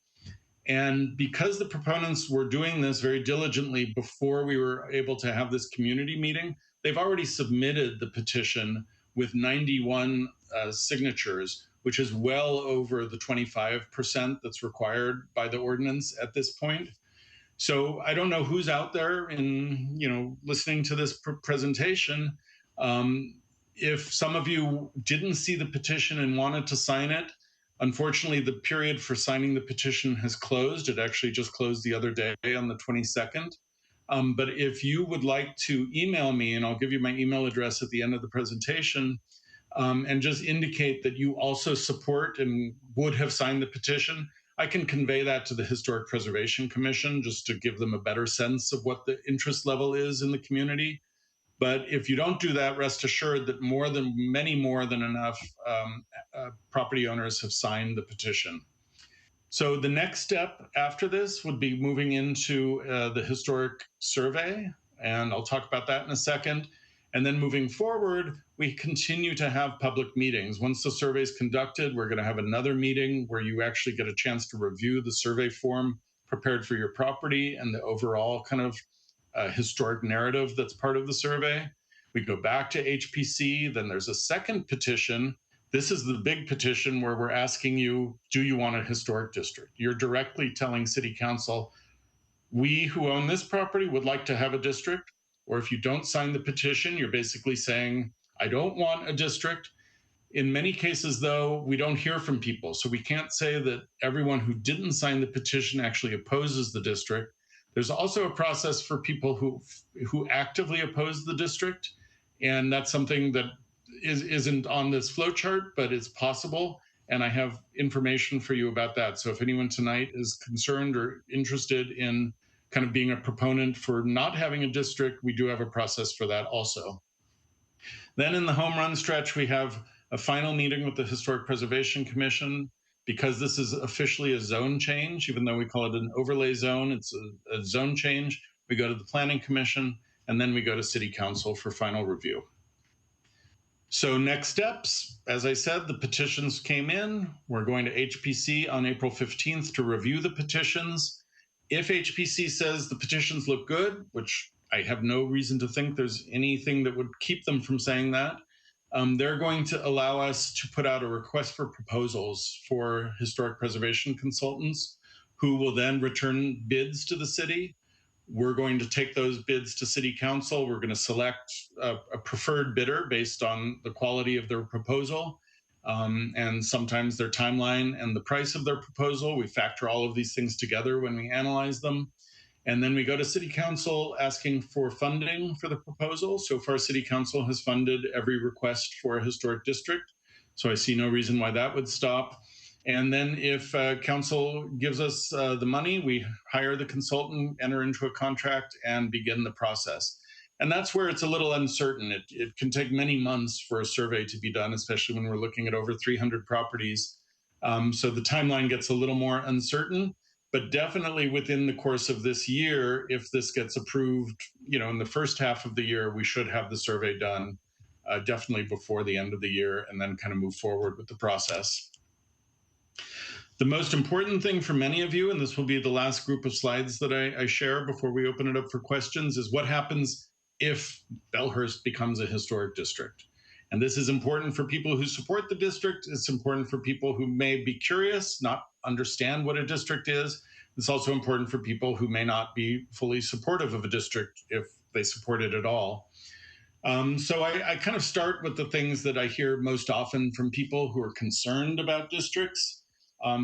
And because the proponents were doing this very diligently before we were able to have this community meeting, they've already submitted the petition with 91 signatures, which is well over the 25% that's required by the ordinance at this point. So I don't know who's out there in, listening to this presentation. If some of you didn't see the petition and wanted to sign it, unfortunately, the period for signing the petition has closed. It actually just closed the other day on the 22nd. But if you would like to email me, and I'll give you my email address at the end of the presentation, and just indicate that you also support and would have signed the petition, I can convey that to the Historic Preservation Commission just to give them a better sense of what the interest level is in the community. But if you don't do that, rest assured that many more than enough property owners have signed the petition. So the next step after this would be moving into the historic survey, and I'll talk about that in a second. And then moving forward, we continue to have public meetings. Once the survey is conducted, we're going to have another meeting where you actually get a chance to review the survey form prepared for your property and the overall kind of historic narrative that's part of the survey. We go back to HPC, then there's a second petition. This is the big petition where we're asking you, do you want a historic district? You're directly telling City Council, we who own this property would like to have a district. Or if you don't sign the petition, you're basically saying, I don't want a district. In many cases, though, we don't hear from people. So we can't say that everyone who didn't sign the petition actually opposes the district. There's also a process for people who actively oppose the district. And that's something that isn't on this flowchart, but it's possible. And I have information for you about that. So if anyone tonight is concerned or interested in kind of being a proponent for not having a district, we do have a process for that also. Then in the home run stretch, we have a final meeting with the Historic Preservation Commission. Because this is officially a zone change, even though we call it an overlay zone, it's a zone change. We go to the Planning Commission, and then we go to City Council for final review. So next steps, as I said, the petitions came in. We're going to HPC on April 15th to review the petitions. If HPC says the petitions look good, which I have no reason to think there's anything that would keep them from saying that, they're going to allow us to put out a request for proposals for historic preservation consultants who will then return bids to the city. We're going to take those bids to City Council. We're going to select a preferred bidder based on the quality of their proposal and sometimes their timeline and the price of their proposal. We factor all of these things together when we analyze them. And then we go to City Council asking for funding for the proposal. So far, City Council has funded every request for a historic district. So I see no reason why that would stop. And then if council gives us the money, we hire the consultant, enter into a contract, and begin the process. And that's where it's a little uncertain. It can take many months for a survey to be done, especially when we're looking at over 300 properties. So the timeline gets a little more uncertain. But definitely within the course of this year, if this gets approved, in the first half of the year, we should have the survey done definitely before the end of the year, and then kind of move forward with the process. The most important thing for many of you, and this will be the last group of slides that I share before we open it up for questions, is what happens if Bellehurst becomes a historic district. And this is important for people who support the district. It's important for people who may be curious, not understand what a district is. It's also important for people who may not be fully supportive of a district if they support it at all. So I kind of start with the things that I hear most often from people who are concerned about districts.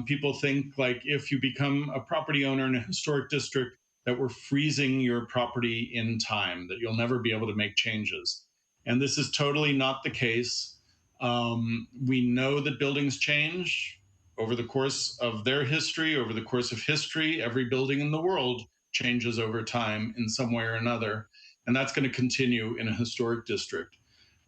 People think like if you become a property owner in a historic district, that we're freezing your property in time, that you'll never be able to make changes. And this is totally not the case. We know that buildings change over the course of their history, over the course of history. Every building in the world changes over time in some way or another. And that's going to continue in a historic district.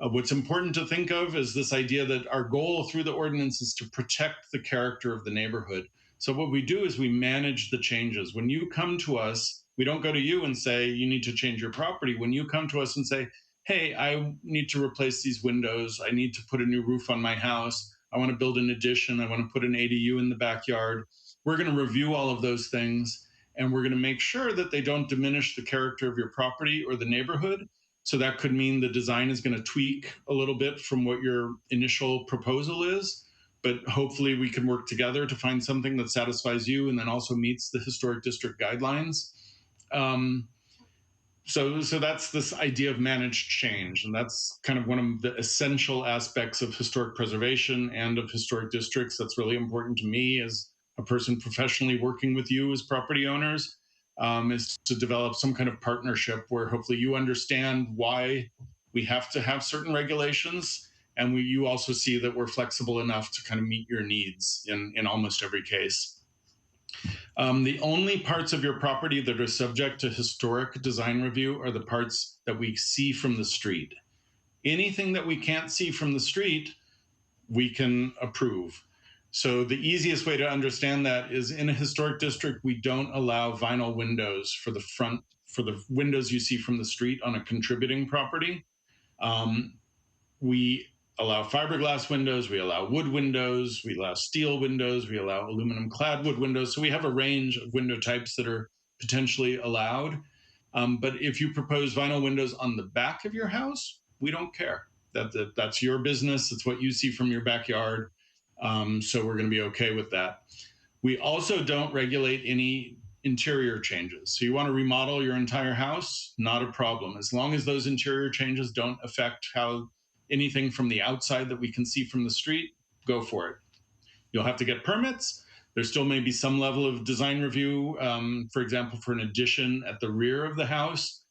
What's important to think of is this idea that our goal through the ordinance is to protect the character of the neighborhood. So what we do is we manage the changes. When you come to us, we don't go to you and say, you need to change your property. When you come to us and say, hey, I need to replace these windows, I need to put a new roof on my house, I want to build an addition, I want to put an ADU in the backyard, we're going to review all of those things, and we're going to make sure that they don't diminish the character of your property or the neighborhood. So that could mean the design is going to tweak a little bit from what your initial proposal is, but hopefully we can work together to find something that satisfies you and then also meets the historic district guidelines. So that's this idea of managed change, and that's kind of one of the essential aspects of historic preservation and of historic districts. That's really important to me as a person professionally working with you as property owners, is to develop some kind of partnership where hopefully you understand why we have to have certain regulations, and you also see that we're flexible enough to kind of meet your needs in almost every case. The only parts of your property that are subject to historic design review are the parts that we see from the street. Anything that we can't see from the street, we can approve. So the easiest way to understand that is in a historic district, we don't allow vinyl windows for the windows you see from the street on a contributing property. We allow fiberglass windows, we allow wood windows, we allow steel windows, we allow aluminum clad wood windows. So we have a range of window types that are potentially allowed. But if you propose vinyl windows on the back of your house, we don't care. That's your business. It's what you see from your backyard. So we're going to be okay with that. We also don't regulate any interior changes. So you want to remodel your entire house, not a problem. As long as those interior changes don't affect how anything from the outside that we can see from the street, go for it. You'll have to get permits. There still may be some level of design review, for example, for an addition at the rear of the house.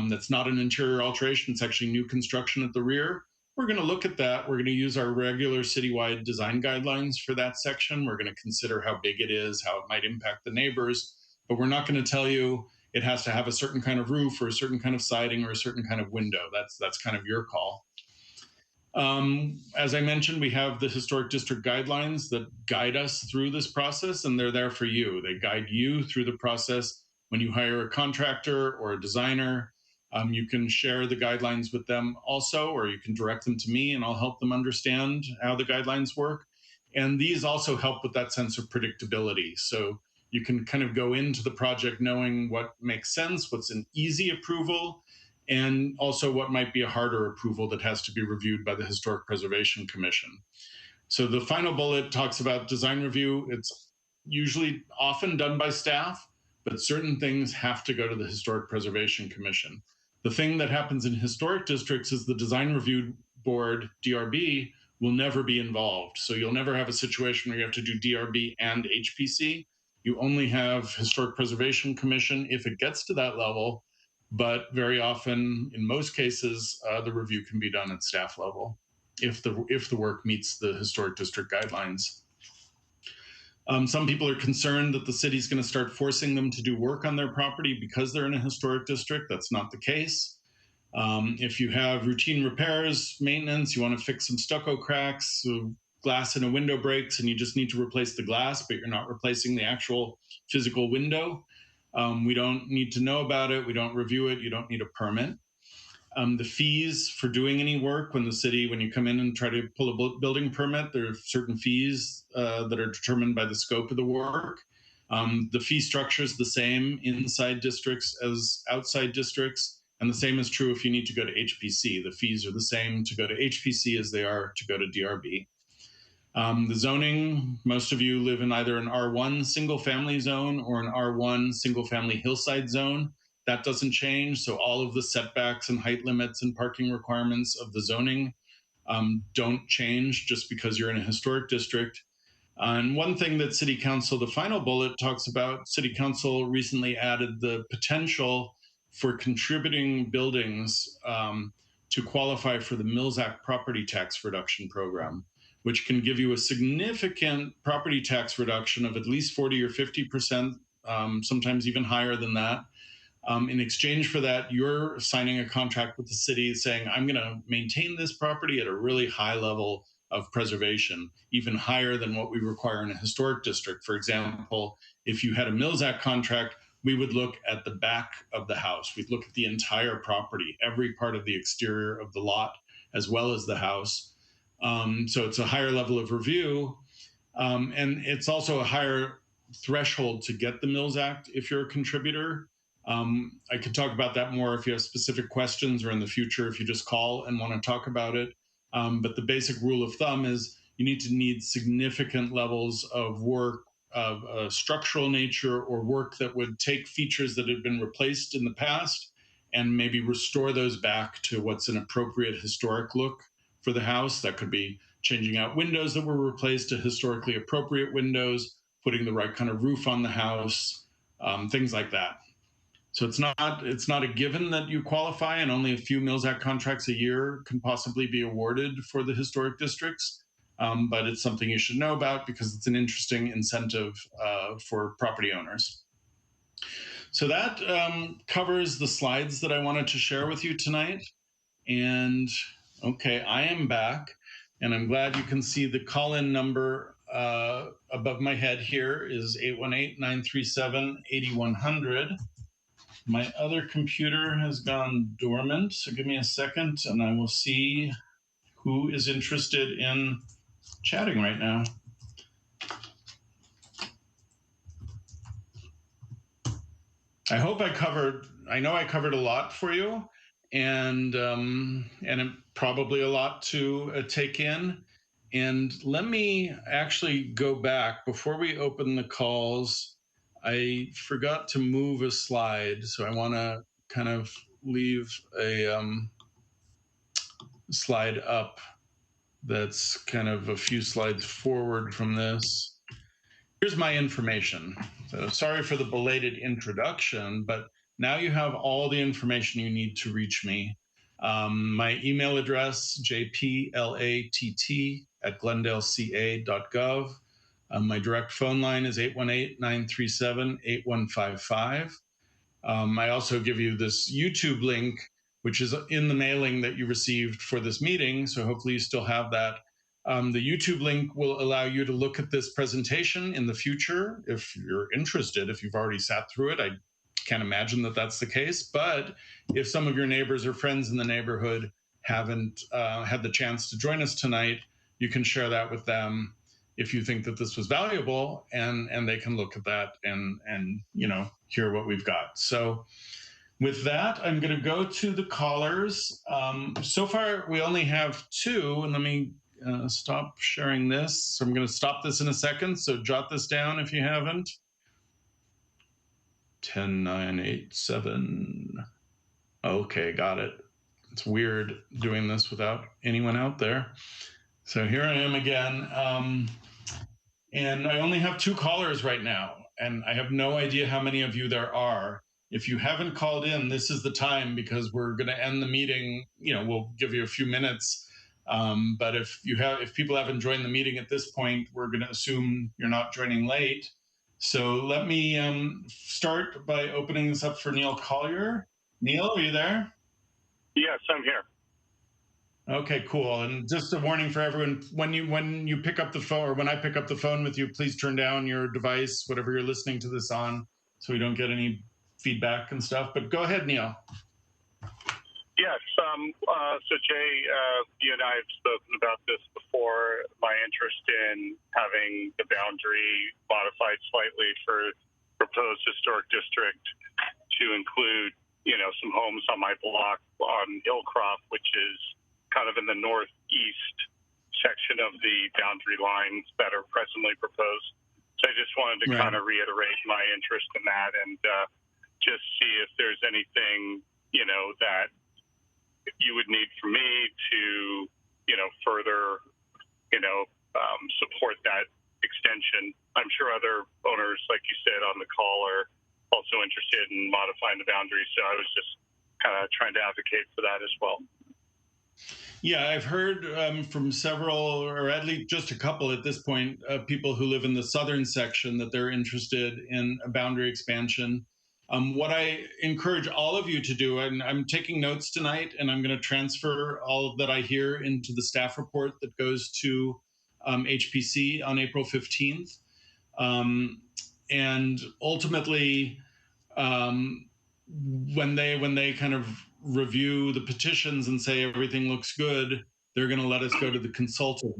That's not an interior alteration, it's actually new construction at the rear. We're going to look at that. We're going to use our regular citywide design guidelines for that section. We're going to consider how big it is, how it might impact the neighbors, but we're not going to tell you it has to have a certain kind of roof or a certain kind of siding or a certain kind of window. That's kind of your call. As I mentioned, we have the historic district guidelines that guide us through this process, and they're there for you. They guide you through the process. When you hire a contractor or a designer, you can share the guidelines with them also, or you can direct them to me and I'll help them understand how the guidelines work. And these also help with that sense of predictability. So you can kind of go into the project knowing what makes sense, what's an easy approval, and also what might be a harder approval that has to be reviewed by the Historic Preservation Commission. So the final bullet talks about design review. It's usually often done by staff, but certain things have to go to the Historic Preservation Commission. The thing that happens in historic districts is the design review board, DRB, will never be involved. So you'll never have a situation where you have to do DRB and HPC. You only have Historic Preservation Commission if it gets to that level, but very often, in most cases, the review can be done at staff level if the work meets the historic district guidelines. Some people are concerned that the city's going to start forcing them to do work on their property because they're in a historic district. That's not the case. If you have routine repairs, maintenance, you want to fix some stucco cracks, so glass in a window breaks, and you just need to replace the glass, but you're not replacing the actual physical window, we don't need to know about it. We don't review it. You don't need a permit. The fees for doing any work when you come in and try to pull a building permit, there are certain fees that are determined by the scope of the work. The fee structure is the same inside districts as outside districts, and the same is true if you need to go to HPC. The fees are the same to go to HPC as they are to go to DRB. The zoning, most of you live in either an R1 single family zone or an R1 single family hillside zone. That doesn't change. So all of the setbacks and height limits and parking requirements of the zoning don't change just because you're in a historic district. And one thing that City Council, the final bullet talks about, City Council recently added the potential for contributing buildings to qualify for the Mills Act property tax reduction program, which can give you a significant property tax reduction of at least 40 or 50%, sometimes even higher than that, In exchange for that, you're signing a contract with the city saying, I'm going to maintain this property at a really high level of preservation, even higher than what we require in a historic district. For example, if you had a Mills Act contract, we would look at the back of the house. We'd look at the entire property, every part of the exterior of the lot, as well as the house. So it's a higher level of review. And it's also a higher threshold to get the Mills Act if you're a contributor. I could talk about that more if you have specific questions, or in the future if you just call and want to talk about it. But the basic rule of thumb is you need significant levels of work of a structural nature, or work that would take features that had been replaced in the past and maybe restore those back to what's an appropriate historic look for the house. That could be changing out windows that were replaced to historically appropriate windows, putting the right kind of roof on the house, things like that. So it's not a given that you qualify, and only a few Mills Act contracts a year can possibly be awarded for the historic districts. But it's something you should know about because it's an interesting incentive for property owners. So that covers the slides that I wanted to share with you tonight. And okay, I am back, and I'm glad you can see the call-in number above my head here is 818-937-8100. My other computer has gone dormant, so give me a second and I will see who is interested in chatting right now. I know I covered a lot for you, and probably a lot to take in. And let me actually go back before we open the calls. I forgot to move a slide, so I want to kind of leave a slide up that's kind of a few slides forward from this. Here's my information. So sorry for the belated introduction, but now you have all the information you need to reach me. My email address, jplatt@glendaleca.gov. My direct phone line is 818-937-8155. I also give you this YouTube link, which is in the mailing that you received for this meeting. So hopefully you still have that. The YouTube link will allow you to look at this presentation in the future if you're interested. If you've already sat through it, I can't imagine that that's the case. But if some of your neighbors or friends in the neighborhood haven't had the chance to join us tonight, you can share that with them if you think that this was valuable, and they can look at that and hear what we've got. So with that, I'm going to go to the callers. So far, we only have two, and let me stop sharing this. So I'm going to stop this in a second, so jot this down if you haven't. 10, 9, 8, 7. Okay, got it. It's weird doing this without anyone out there. So here I am again. And I only have two callers right now, and I have no idea how many of you there are. If you haven't called in, this is the time, because we're going to end the meeting. We'll give you a few minutes. But if people haven't joined the meeting at this point, we're going to assume you're not joining late. So let me start by opening this up for Neil Collier. Neil, are you there? Yes, I'm here. Okay, cool. And just a warning for everyone, when you pick up the phone, or when I pick up the phone with you, please turn down your device, whatever you're listening to this on, so we don't get any feedback and stuff. But go ahead, Neil. Yes. So Jay, you and I have spoken about this before. My interest in having the boundary modified slightly for proposed historic district to include, some homes on my block on Hillcroft, which is kind of in the northeast section of the boundary lines that are presently proposed. So I just wanted to kind of reiterate my interest in that, and just see if there's anything, that you would need from me to, further, support that extension. I'm sure other owners, like you said on the call, are also interested in modifying the boundaries. So I was just kind of trying to advocate for that as well. Yeah, I've heard from several, or at least just a couple at this point, people who live in the southern section, that they're interested in a boundary expansion. What I encourage all of you to do, and I'm taking notes tonight, and I'm going to transfer all that I hear into the staff report that goes to HPC on April 15th. And ultimately, um, when they kind of review the petitions and say everything looks good, they're going to let us go to the consultant.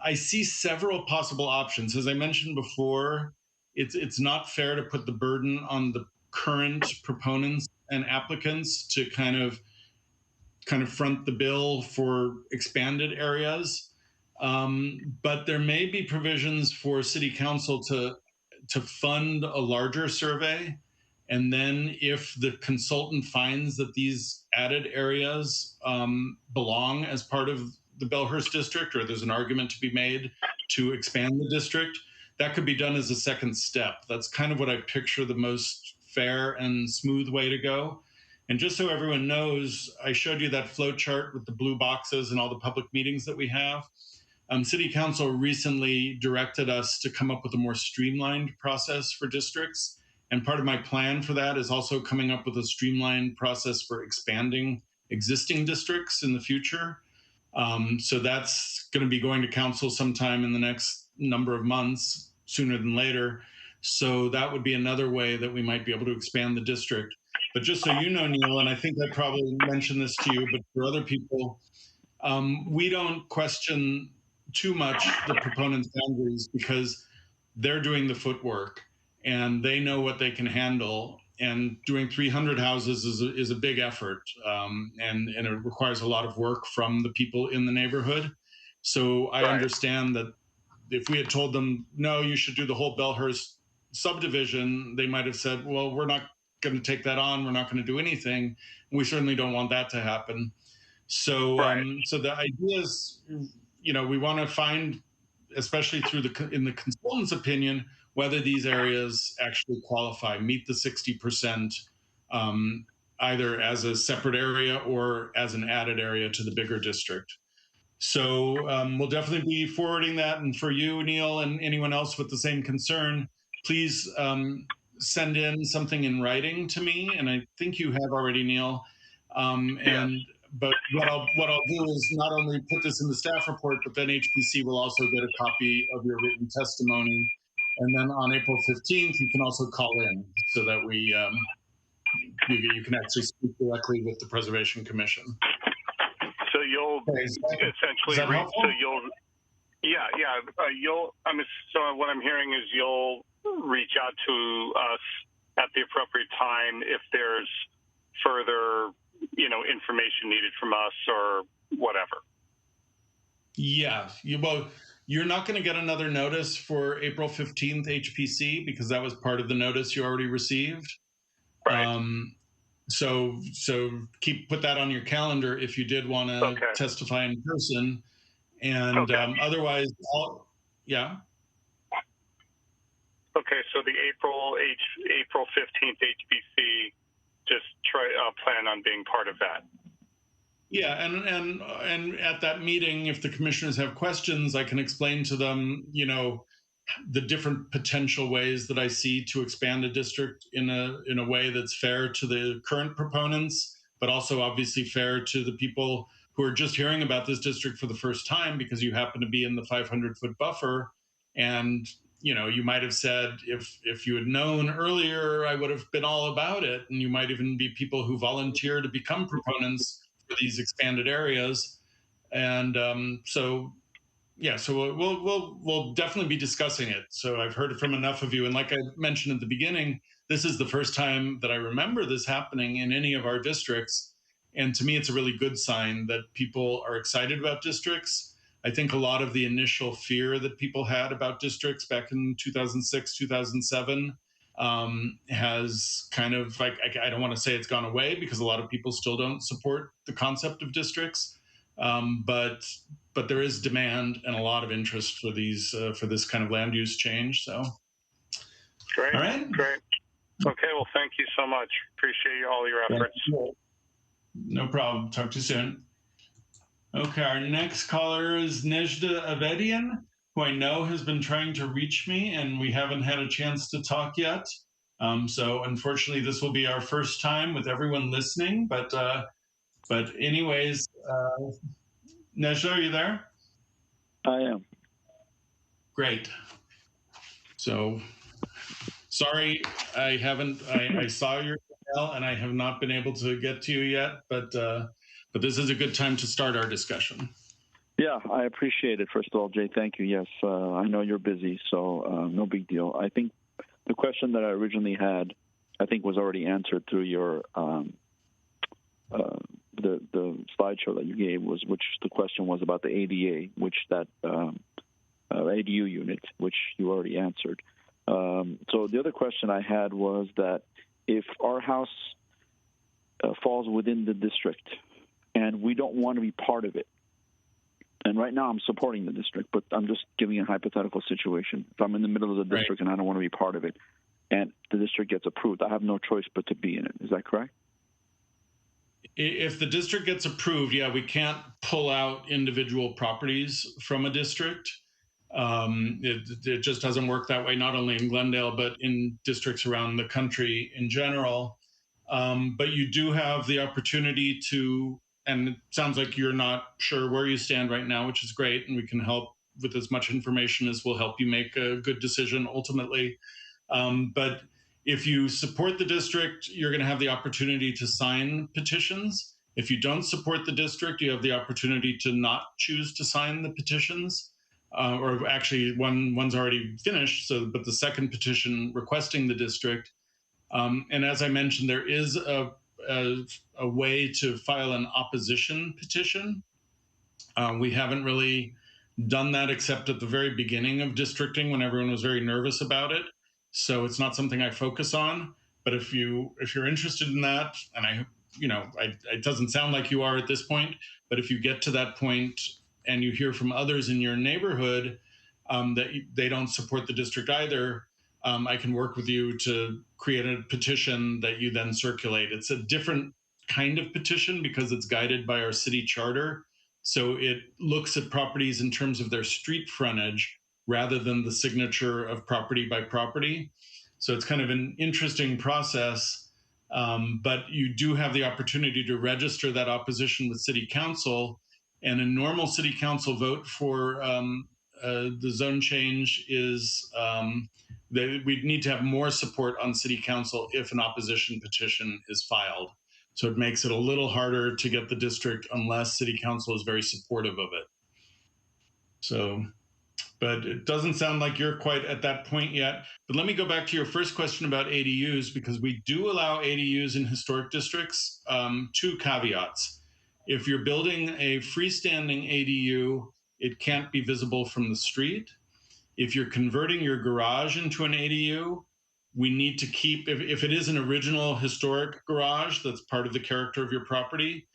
I see several possible options. As I mentioned before, it's not fair to put the burden on the current proponents and applicants to kind of front the bill for expanded areas. But there may be provisions for City Council to fund a larger survey. And then if the consultant finds that these added areas belong as part of the Bellehurst district, or there's an argument to be made to expand the district, that could be done as a second step. That's kind of what I picture the most fair and smooth way to go. And just so everyone knows, I showed you that flow chart with the blue boxes and all the public meetings that we have. City Council recently directed us to come up with a more streamlined process for districts. And part of my plan for that is also coming up with a streamlined process for expanding existing districts in the future. So that's going to be going to council sometime in the next number of months, sooner than later. So that would be another way that we might be able to expand the district. But just so you know, Neil, and I think I probably mentioned this to you, but for other people, we don't question too much the proponents' boundaries because they're doing the footwork and they know what they can handle. And doing 300 houses is a big effort, and it requires a lot of work from the people in the neighborhood. So I understand that if we had told them, no, you should do the whole Bellehurst subdivision, they might have said, well, we're not going to take that on. We're not going to do anything. We certainly don't want that to happen. So, so the idea is, we want to find, especially in the consultant's opinion, whether these areas actually qualify, meet the 60%, either as a separate area or as an added area to the bigger district. So we'll definitely be forwarding that. And for you, Neil, and anyone else with the same concern, please send in something in writing to me. And I think you have already, Neil. But what I'll do is not only put this in the staff report, but then HPC will also get a copy of your written testimony. And then on April 15th, you can also call in so that you can actually speak directly with the Preservation Commission. So you'll essentially, so what I'm hearing is you'll reach out to us at the appropriate time if there's further, information needed from us or whatever. Yeah, you're not going to get another notice for April 15th HPC because that was part of the notice you already received. Right. So put that on your calendar if you did want to testify in person, and otherwise, yeah. Okay, so the April 15th HPC, just plan on being part of that. Yeah, and at that meeting, if the commissioners have questions, I can explain to them, the different potential ways that I see to expand a district in a way that's fair to the current proponents, but also obviously fair to the people who are just hearing about this district for the first time because you happen to be in the 500-foot buffer. And you might have said, if you had known earlier, I would have been all about it. And you might even be people who volunteer to become proponents for these expanded areas. And so we'll definitely be discussing it. So I've heard from enough of you. And like I mentioned at the beginning, this is the first time that I remember this happening in any of our districts. And to me, it's a really good sign that people are excited about districts. I think a lot of the initial fear that people had about districts back in 2006, 2007 has kind of, I don't want to say it's gone away because a lot of people still don't support the concept of districts. But there is demand and a lot of interest for these for this kind of land use change. So, great, all right, great. Okay, well, thank you so much. Appreciate all your efforts. No problem. Talk to you soon. Okay, our next caller is Nejda Avedian, who I know has been trying to reach me, and we haven't had a chance to talk yet. So unfortunately, this will be our first time with everyone listening. But anyways, Nejla, are you there? I am. Great. So sorry, I haven't. I saw your email and I have not been able to get to you yet. But this is a good time to start our discussion. Yeah, I appreciate it. First of all, Jay, thank you. Yes, I know you're busy, so no big deal. I think the question that I originally had, I think, was already answered through your the slideshow that you gave, which the question was about the ADA, which that ADU unit, which you already answered. So the other question I had was that if our house falls within the district and we don't want to be part of it, and right now I'm supporting the district, but I'm just giving a hypothetical situation. If I'm in the middle of the district and I don't want to be part of it, and the district gets approved, I have no choice but to be in it. Is that correct? If the district gets approved, yeah, we can't pull out individual properties from a district. It just doesn't work that way, not only in Glendale, but in districts around the country in general. But you do have the opportunity to, and it sounds like you're not sure where you stand right now, which is great, and we can help with as much information as will help you make a good decision ultimately. But if you support the district, you're going to have the opportunity to sign petitions. If you don't support the district, you have the opportunity to not choose to sign the petitions. Or actually, one's already finished. But the second petition requesting the district. And as I mentioned, there is a way to file an opposition petition. We haven't really done that except at the very beginning of districting when everyone was very nervous about it. So it's not something I focus on. But if you're interested in that, and it doesn't sound like you are at this point, but if you get to that point and you hear from others in your neighborhood that they don't support the district either, I can work with you to create a petition that you then circulate. It's a different kind of petition because it's guided by our city charter. So it looks at properties in terms of their street frontage rather than the signature of property by property. So it's kind of an interesting process, but you do have the opportunity to register that opposition with city council. And a normal city council vote for the zone change is that we need to have more support on city council if an opposition petition is filed. So it makes it a little harder to get the district unless city council is very supportive of it. So, but it doesn't sound like you're quite at that point yet. But let me go back to your first question about ADUs, because we do allow ADUs in historic districts. Two caveats. If you're building a freestanding ADU, it can't be visible from the street. If you're converting your garage into an ADU, we need to keep, if it is an original historic garage that's part of the character of your property,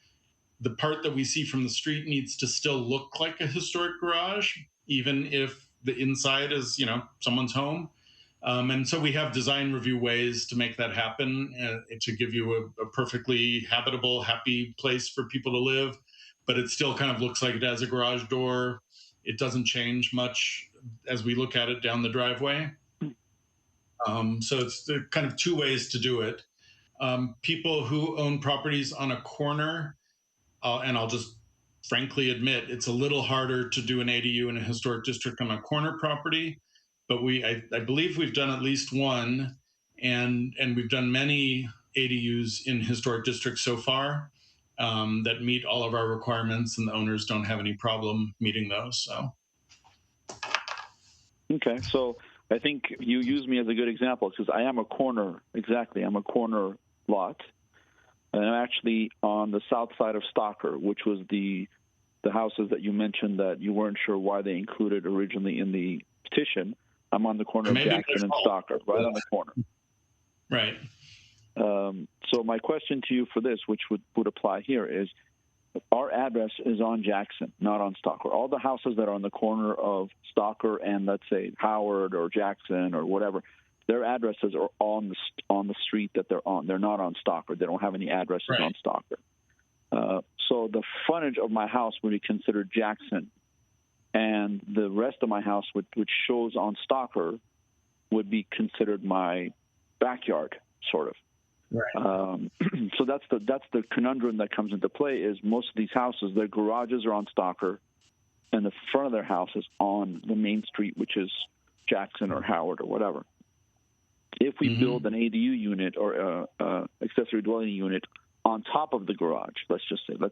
the part that we see from the street needs to still look like a historic garage, even if the inside is, someone's home. And so we have design review ways to make that happen, to give you a perfectly habitable, happy place for people to live. But it still kind of looks like it has a garage door. It doesn't change much as we look at it down the driveway. So it's kind of two ways to do it. People who own properties on a corner, and I'll just frankly admit, it's a little harder to do an ADU in a historic district on a corner property, but I believe we've done at least one, and we've done many ADUs in historic districts so far that meet all of our requirements, and the owners don't have any problem meeting those. So. Okay, so I think you use me as a good example because I am a corner, exactly. I'm a corner lot. And I'm actually on the south side of Stocker, which was the houses that you mentioned that you weren't sure why they included originally in the petition. I'm on the corner of Jackson and Stocker, right on the corner. Right. So my question to you for this, which would apply here, is our address is on Jackson, not on Stocker. All the houses that are on the corner of Stocker and, let's say, Howard or Jackson or whatever, their addresses are on the street that they're on. They're not on Stocker. They don't have any addresses on Stocker. So the frontage of my house would be considered Jackson, and the rest of my house, which shows on Stocker, would be considered my backyard, sort of. Right. So that's the conundrum that comes into play. Is most of these houses, their garages are on Stalker, and the front of their house is on the main street, which is Jackson or Howard or whatever. If we build an ADU unit or accessory dwelling unit on top of the garage, let's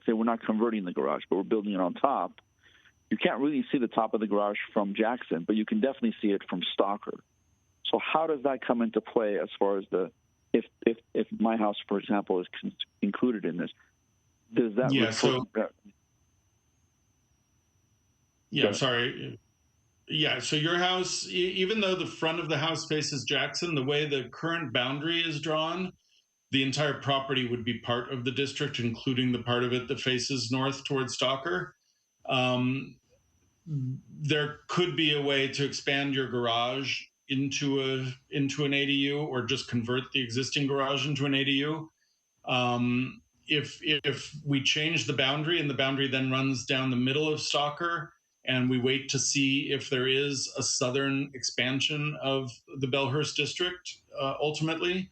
say we're not converting the garage, but we're building it on top, you can't really see the top of the garage from Jackson, but you can definitely see it from Stalker. So how does that come into play as far as if my house, for example, is included in this? Does that sorry. Yeah, so your house, even though the front of the house faces Jackson, the way the current boundary is drawn, the entire property would be part of the district, including the part of it that faces north towards Stalker. There could be a way to expand your garage into an ADU, or just convert the existing garage into an ADU. If we change the boundary and the boundary then runs down the middle of Stalker, and we wait to see if there is a southern expansion of the Bellehurst district, ultimately,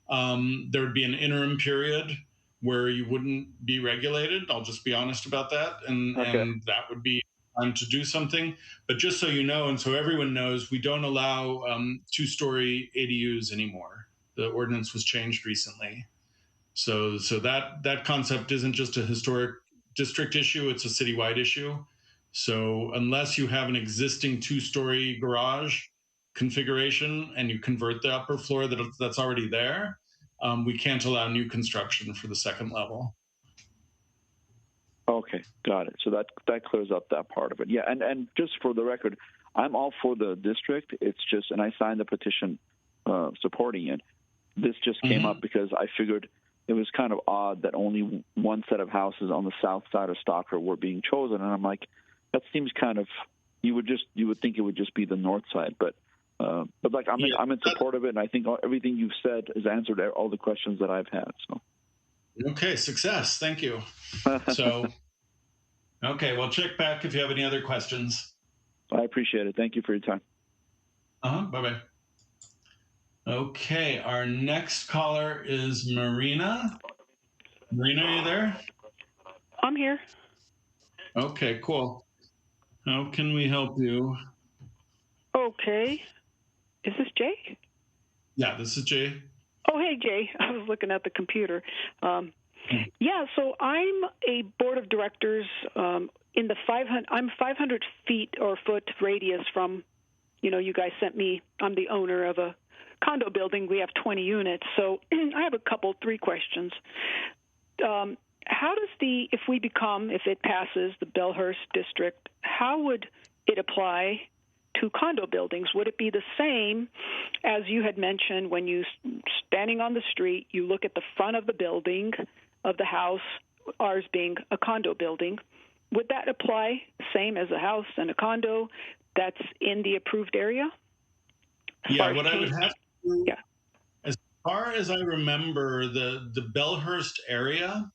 there would be an interim period where you wouldn't be regulated. I'll just be honest about that. And that would be time to do something. But just so you know, and so everyone knows, we don't allow two-story ADUs anymore. The ordinance was changed recently. So that concept isn't just a historic district issue, it's a citywide issue. So unless you have an existing two-story garage configuration and you convert the upper floor that's already there, we can't allow new construction for the second level. Okay, got it. So that clears up that part of it. Yeah, and just for the record, I'm all for the district. It's just, and I signed the petition supporting it. This just came up because I figured it was kind of odd that only one set of houses on the south side of Stalker were being chosen, and I'm like, that seems kind of, you would think it would just be the north side, but like I'm in support of it, and I think everything you've said has answered all the questions that I've had. So. Okay, success. Thank you. So, okay, well, check back if you have any other questions. I appreciate it. Thank you for your time. Bye-bye. Okay, our next caller is Marina. Marina, are you there? I'm here. Okay, cool. How can we help you? Okay. Is this Jay? Yeah, this is Jay. Oh, hey, Jay. I was looking at the computer. Yeah, so I'm a board of directors in the 500. I'm 500 feet or foot radius from, you guys sent me. I'm the owner of a condo building. We have 20 units. So I have 3 questions. How does if it passes the Bellehurst district, how would it apply to condo buildings? Would it be the same as you had mentioned when you standing on the street, you look at the front of the building of the house, ours being a condo building? Would that apply same as a house and a condo that's in the approved area? Yeah, what I would have to do, as far as I remember, the Bellehurst area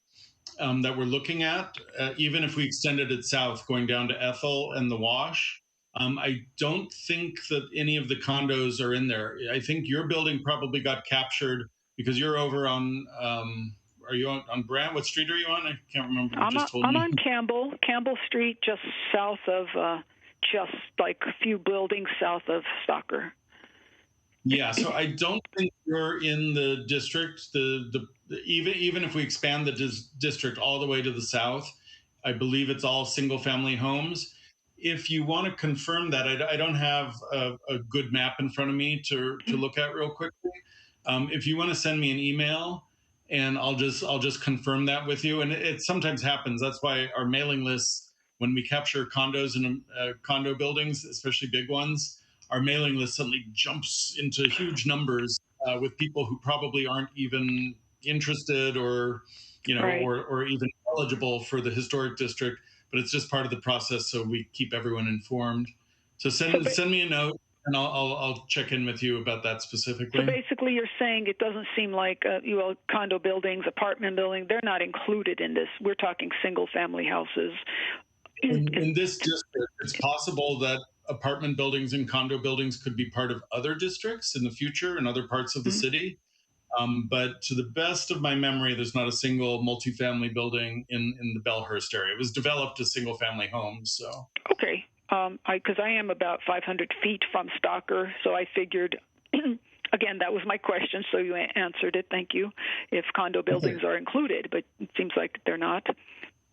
that we're looking at, even if we extended it south, going down to Ethel and the Wash, I don't think that any of the condos are in there. I think your building probably got captured because you're over on, are you on Brand? What street are you on? I can't remember. I'm on Campbell Street, just south of, just like a few buildings south of Stalker. Yeah, so I don't think you're in the district. Even if we expand the district all the way to the south, I believe it's all single-family homes. If you want to confirm that, I don't have a good map in front of me to look at real quickly. If you want to send me an email, and I'll just confirm that with you. And it sometimes happens. That's why our mailing lists, when we capture condos and condo buildings, especially big ones, our mailing list suddenly jumps into huge numbers with people who probably aren't even interested or even eligible for the historic district. But it's just part of the process, so we keep everyone informed. So send me a note, and I'll check in with you about that specifically. So basically, you're saying it doesn't seem like condo buildings, apartment buildings, they're not included in this. We're talking single-family houses. In this district, it's possible that apartment buildings and condo buildings could be part of other districts in the future in other parts of the city. But to the best of my memory, there's not a single multifamily building in the Bellehurst area. It was developed as single family homes. So okay, because I am about 500 feet from Stocker, so I figured. Again, that was my question, so you answered it. Thank you. If condo buildings are included, but it seems like they're not.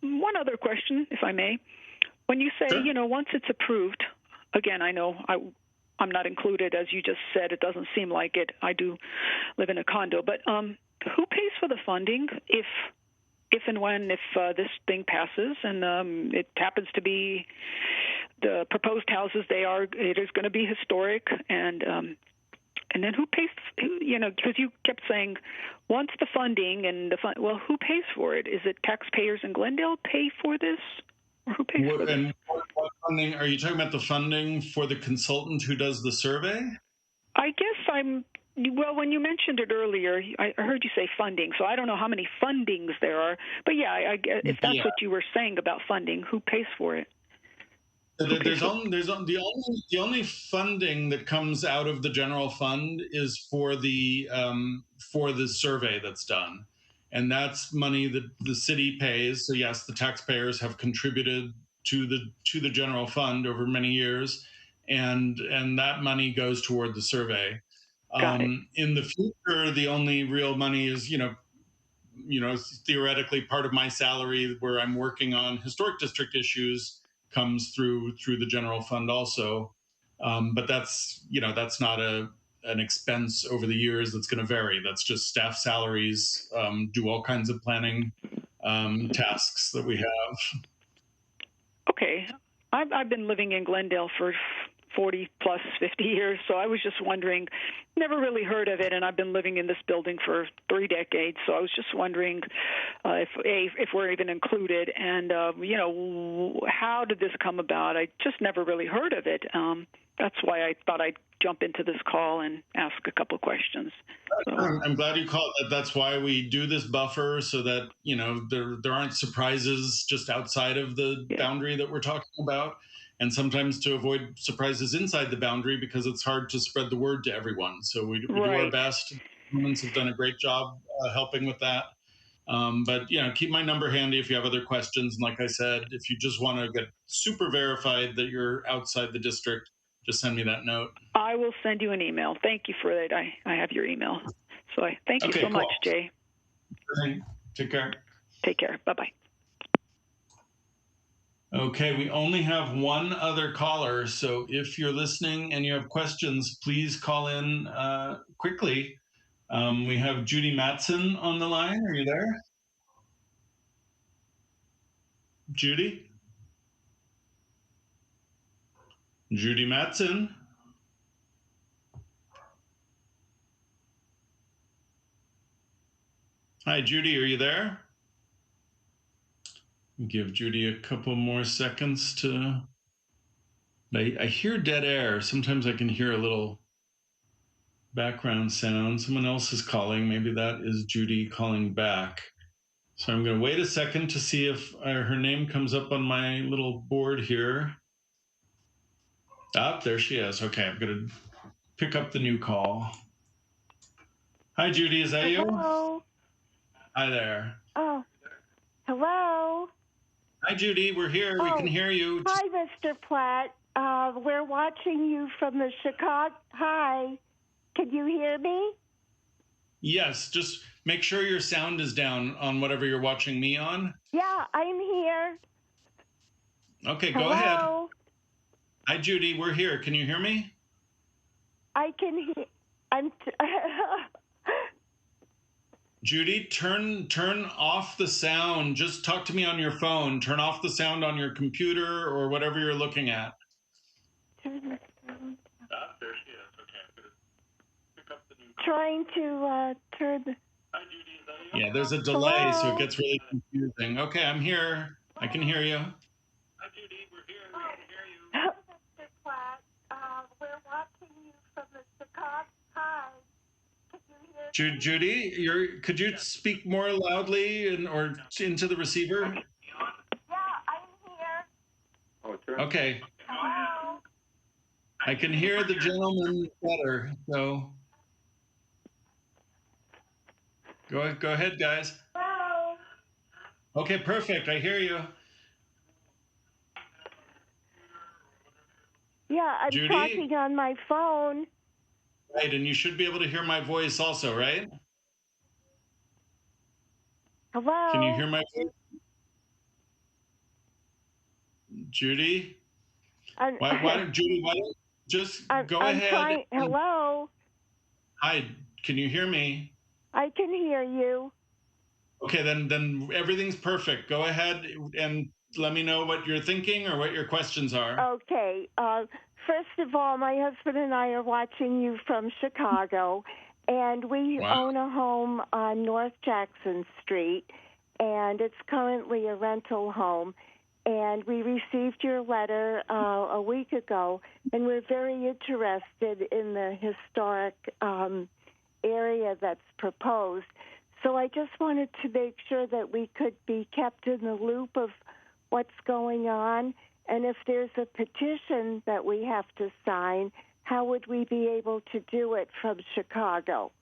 One other question, if I may. When you say, Sure. Once it's approved, again, I know I'm not included, as you just said. It doesn't seem like it. I do live in a condo. But who pays for the funding if and when this thing passes and it happens to be the proposed houses? It is going to be historic, and then who pays? Because you kept saying once the funding and well, who pays for it? Is it taxpayers in Glendale pay for this? Who pays for this? And what funding are you talking about? The funding for the consultant who does the survey? I guess when you mentioned it earlier, I heard you say funding, so I don't know how many fundings there are. But yeah, if that's what you were saying about funding, who pays for it? The only funding that comes out of the general fund is for the survey that's done. And that's money that the city pays. So yes, the taxpayers have contributed to the general fund over many years, and that money goes toward the survey. Got it. In the future, the only real money is theoretically part of my salary where I'm working on historic district issues comes through the general fund also. But that's not an expense over the years that's going to vary. That's just staff salaries, do all kinds of planning tasks that we have. Okay. I've been living in Glendale for 40 plus 50 years, so I was just wondering, never really heard of it, and I've been living in this building for 3 decades, so I was just wondering if we're even included, and how did this come about? I just never really heard of it. That's why I thought I'd jump into this call and ask a couple questions. So. I'm glad you called that. That's why we do this buffer, so that there aren't surprises just outside of the boundary that we're talking about, and sometimes to avoid surprises inside the boundary because it's hard to spread the word to everyone. So we do our best. Humans have done a great job helping with that. But keep my number handy if you have other questions. And like I said, if you just want to get super verified that you're outside the district, just send me that note. I will send you an email. Thank you for that. I have your email. So I thank you so much, Jay. Take care. Take care. Bye-bye. Okay, we only have one other caller. So if you're listening and you have questions, please call in quickly. We have Judy Matson on the line. Are you there? Judy? Judy Matson? Hi, Judy, are you there? Give Judy a couple more seconds to... I hear dead air. Sometimes I can hear a little background sound. Someone else is calling. Maybe that is Judy calling back. So I'm going to wait a second to see if her name comes up on my little board here. Ah, there she is. Okay, I'm going to pick up the new call. Hi, Judy. Is that you? Hello. Hi there. Oh, hello. Hi, Judy. We're here. We can hear you. Hi, Mr. Platt. We're watching you from the Chicago. Hi. Can you hear me? Yes. Just make sure your sound is down on whatever you're watching me on. Yeah, I'm here. Okay, go ahead. Hi, Judy. We're here. Can you hear me? I can hear. Judy, turn off the sound. Just talk to me on your phone. Turn off the sound on your computer or whatever you're looking at. Turn the sound. There she is. Okay, I'm going to pick up the new call. Trying to turn the... Hi, Judy. Is that you? Yeah, there's a delay, so it gets really confusing. Okay, I'm here. I can hear you. Hi, Judy. We're here. We can hear you. Mr. Platt, we're watching you from the Chicago. Hi. Judy, could you speak more loudly or into the receiver? Yeah, I'm here. Okay. Hello. I can hear the gentleman better, so go ahead, guys. Hello. Okay, perfect. I hear you. Yeah, I'm Judy? talking on my phone. Right, and you should be able to hear my voice also, right? Hello. Can you hear my voice? Judy? Why don't Judy, why don't just go I'm ahead. trying. Hello. Hi, can you hear me? I can hear you. Okay, then everything's perfect. Go ahead and let me know what you're thinking or what your questions are. Okay. First of all, my husband and I are watching you from Chicago, and we own a home on North Jackson Street, and it's currently a rental home. And we received your letter a week ago, and we're very interested in the historic area that's proposed. So I just wanted to make sure that we could be kept in the loop of what's going on. And if there's a petition that we have to sign, how would we be able to do it from Chicago?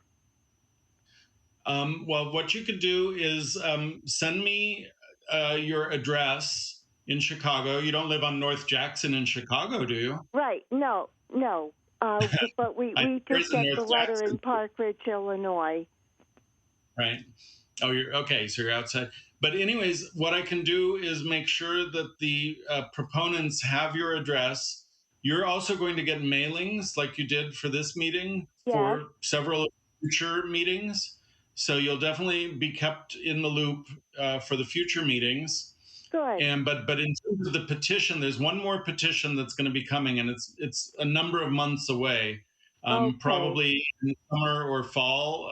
Well, what you could do is send me your address in Chicago. You don't live on North Jackson in Chicago, do you? Right. No. But we did There's a get the North letter in Jackson. Park Ridge, Illinois. Right. Oh, you're okay. So you're outside. But anyways, what I can do is make sure that the proponents have your address. You're also going to get mailings like you did for this meeting Yes. for several future meetings. So you'll definitely be kept in the loop for the future meetings. Good. But in terms of the petition, there's one more petition that's going to be coming, and it's a number of months away. Okay. Probably in the summer or fall,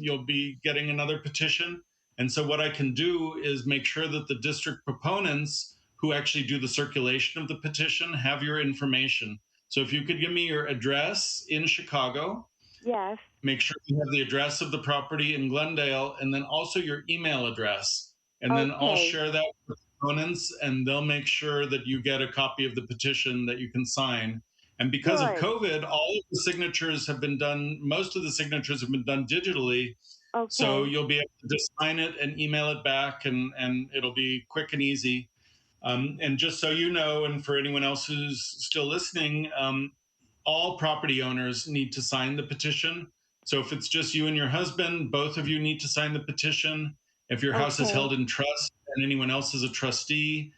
you'll be getting another petition. And so what I can do is make sure that the district proponents who actually do the circulation of the petition have your information. So if you could give me your address in Chicago, Yes. make sure you have the address of the property in Glendale, and then also your email address. And then I'll Okay. share that with opponents, and they'll make sure that you get a copy of the petition that you can sign. And because of Good. COVID, all of the signatures have been done, most of the signatures have been done digitally. Okay. So you'll be able to just sign it and email it back, and it'll be quick and easy. And just so you know, and for anyone else who's still listening, all property owners need to sign the petition. So if it's just you and your husband, both of you need to sign the petition. If your house is Okay. held in trust and anyone else is a trustee,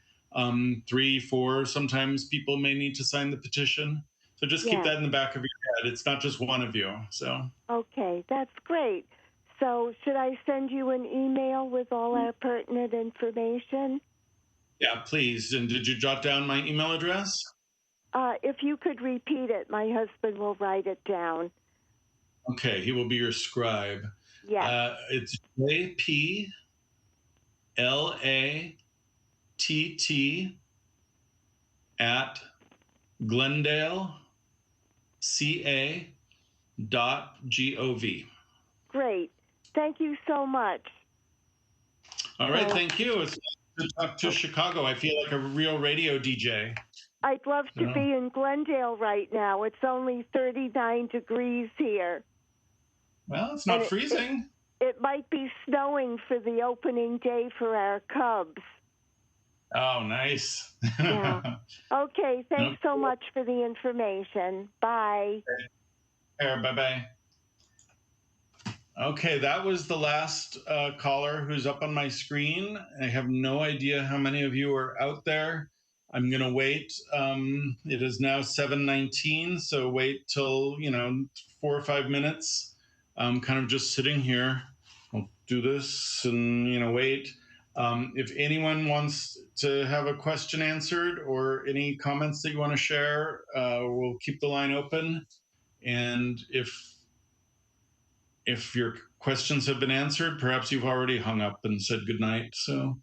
3, 4, sometimes people may need to sign the petition. So just keep Yes. that in the back of your head. It's not just one of you. So Okay, that's great. So should I send you an email with all our pertinent information? yeah, please. And did you jot down my email address? If you could repeat it, my husband will write it down. Okay, he will be your scribe. Yes. It's JPLATT at glendaleca.gov. Great. Thank you so much. All right, thank you. It's nice to talk to Chicago. I feel like a real radio DJ. I'd love to be in Glendale right now. It's only 39 degrees here. Well, it's not freezing. It might be snowing for the opening day for our Cubs. Oh, nice. Yeah. Okay, thanks so much for the information. Bye. Bye-bye. Okay, that was the last caller who's up on my screen. I have no idea how many of you are out there. I'm going to wait. It is now 7:19, so wait till 4 or 5 minutes. I'm kind of just sitting here. I'll do this and wait. If anyone wants to have a question answered or any comments that you want to share, we'll keep the line open. And if your questions have been answered, perhaps you've already hung up and said goodnight. So.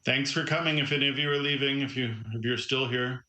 Thanks for coming. If any of you are leaving, if you're still here.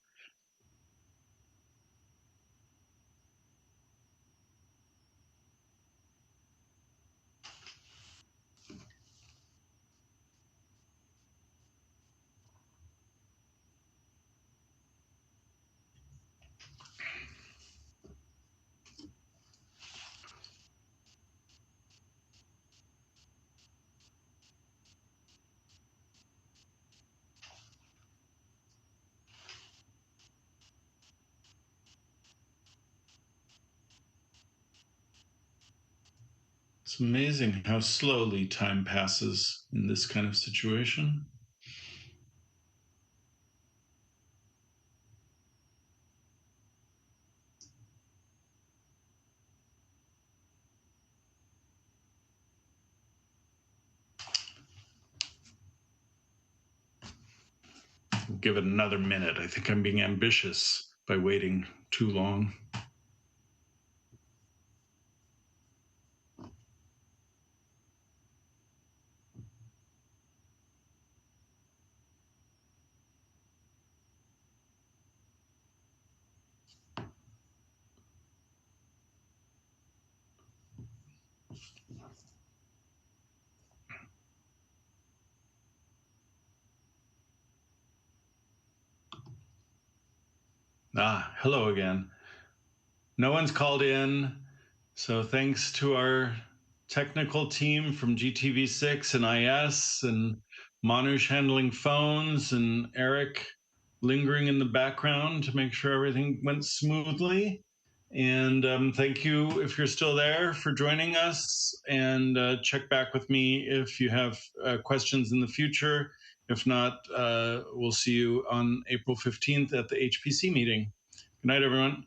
It's amazing how slowly time passes in this kind of situation. I'll give it another minute. I think I'm being ambitious by waiting too long. Hello again. No one's called in, so thanks to our technical team from GTV6 and IS, and Manush handling phones, and Eric lingering in the background to make sure everything went smoothly. And thank you, if you're still there, for joining us. And check back with me if you have questions in the future. If not, we'll see you on April 15th at the HPC meeting. Good night, everyone.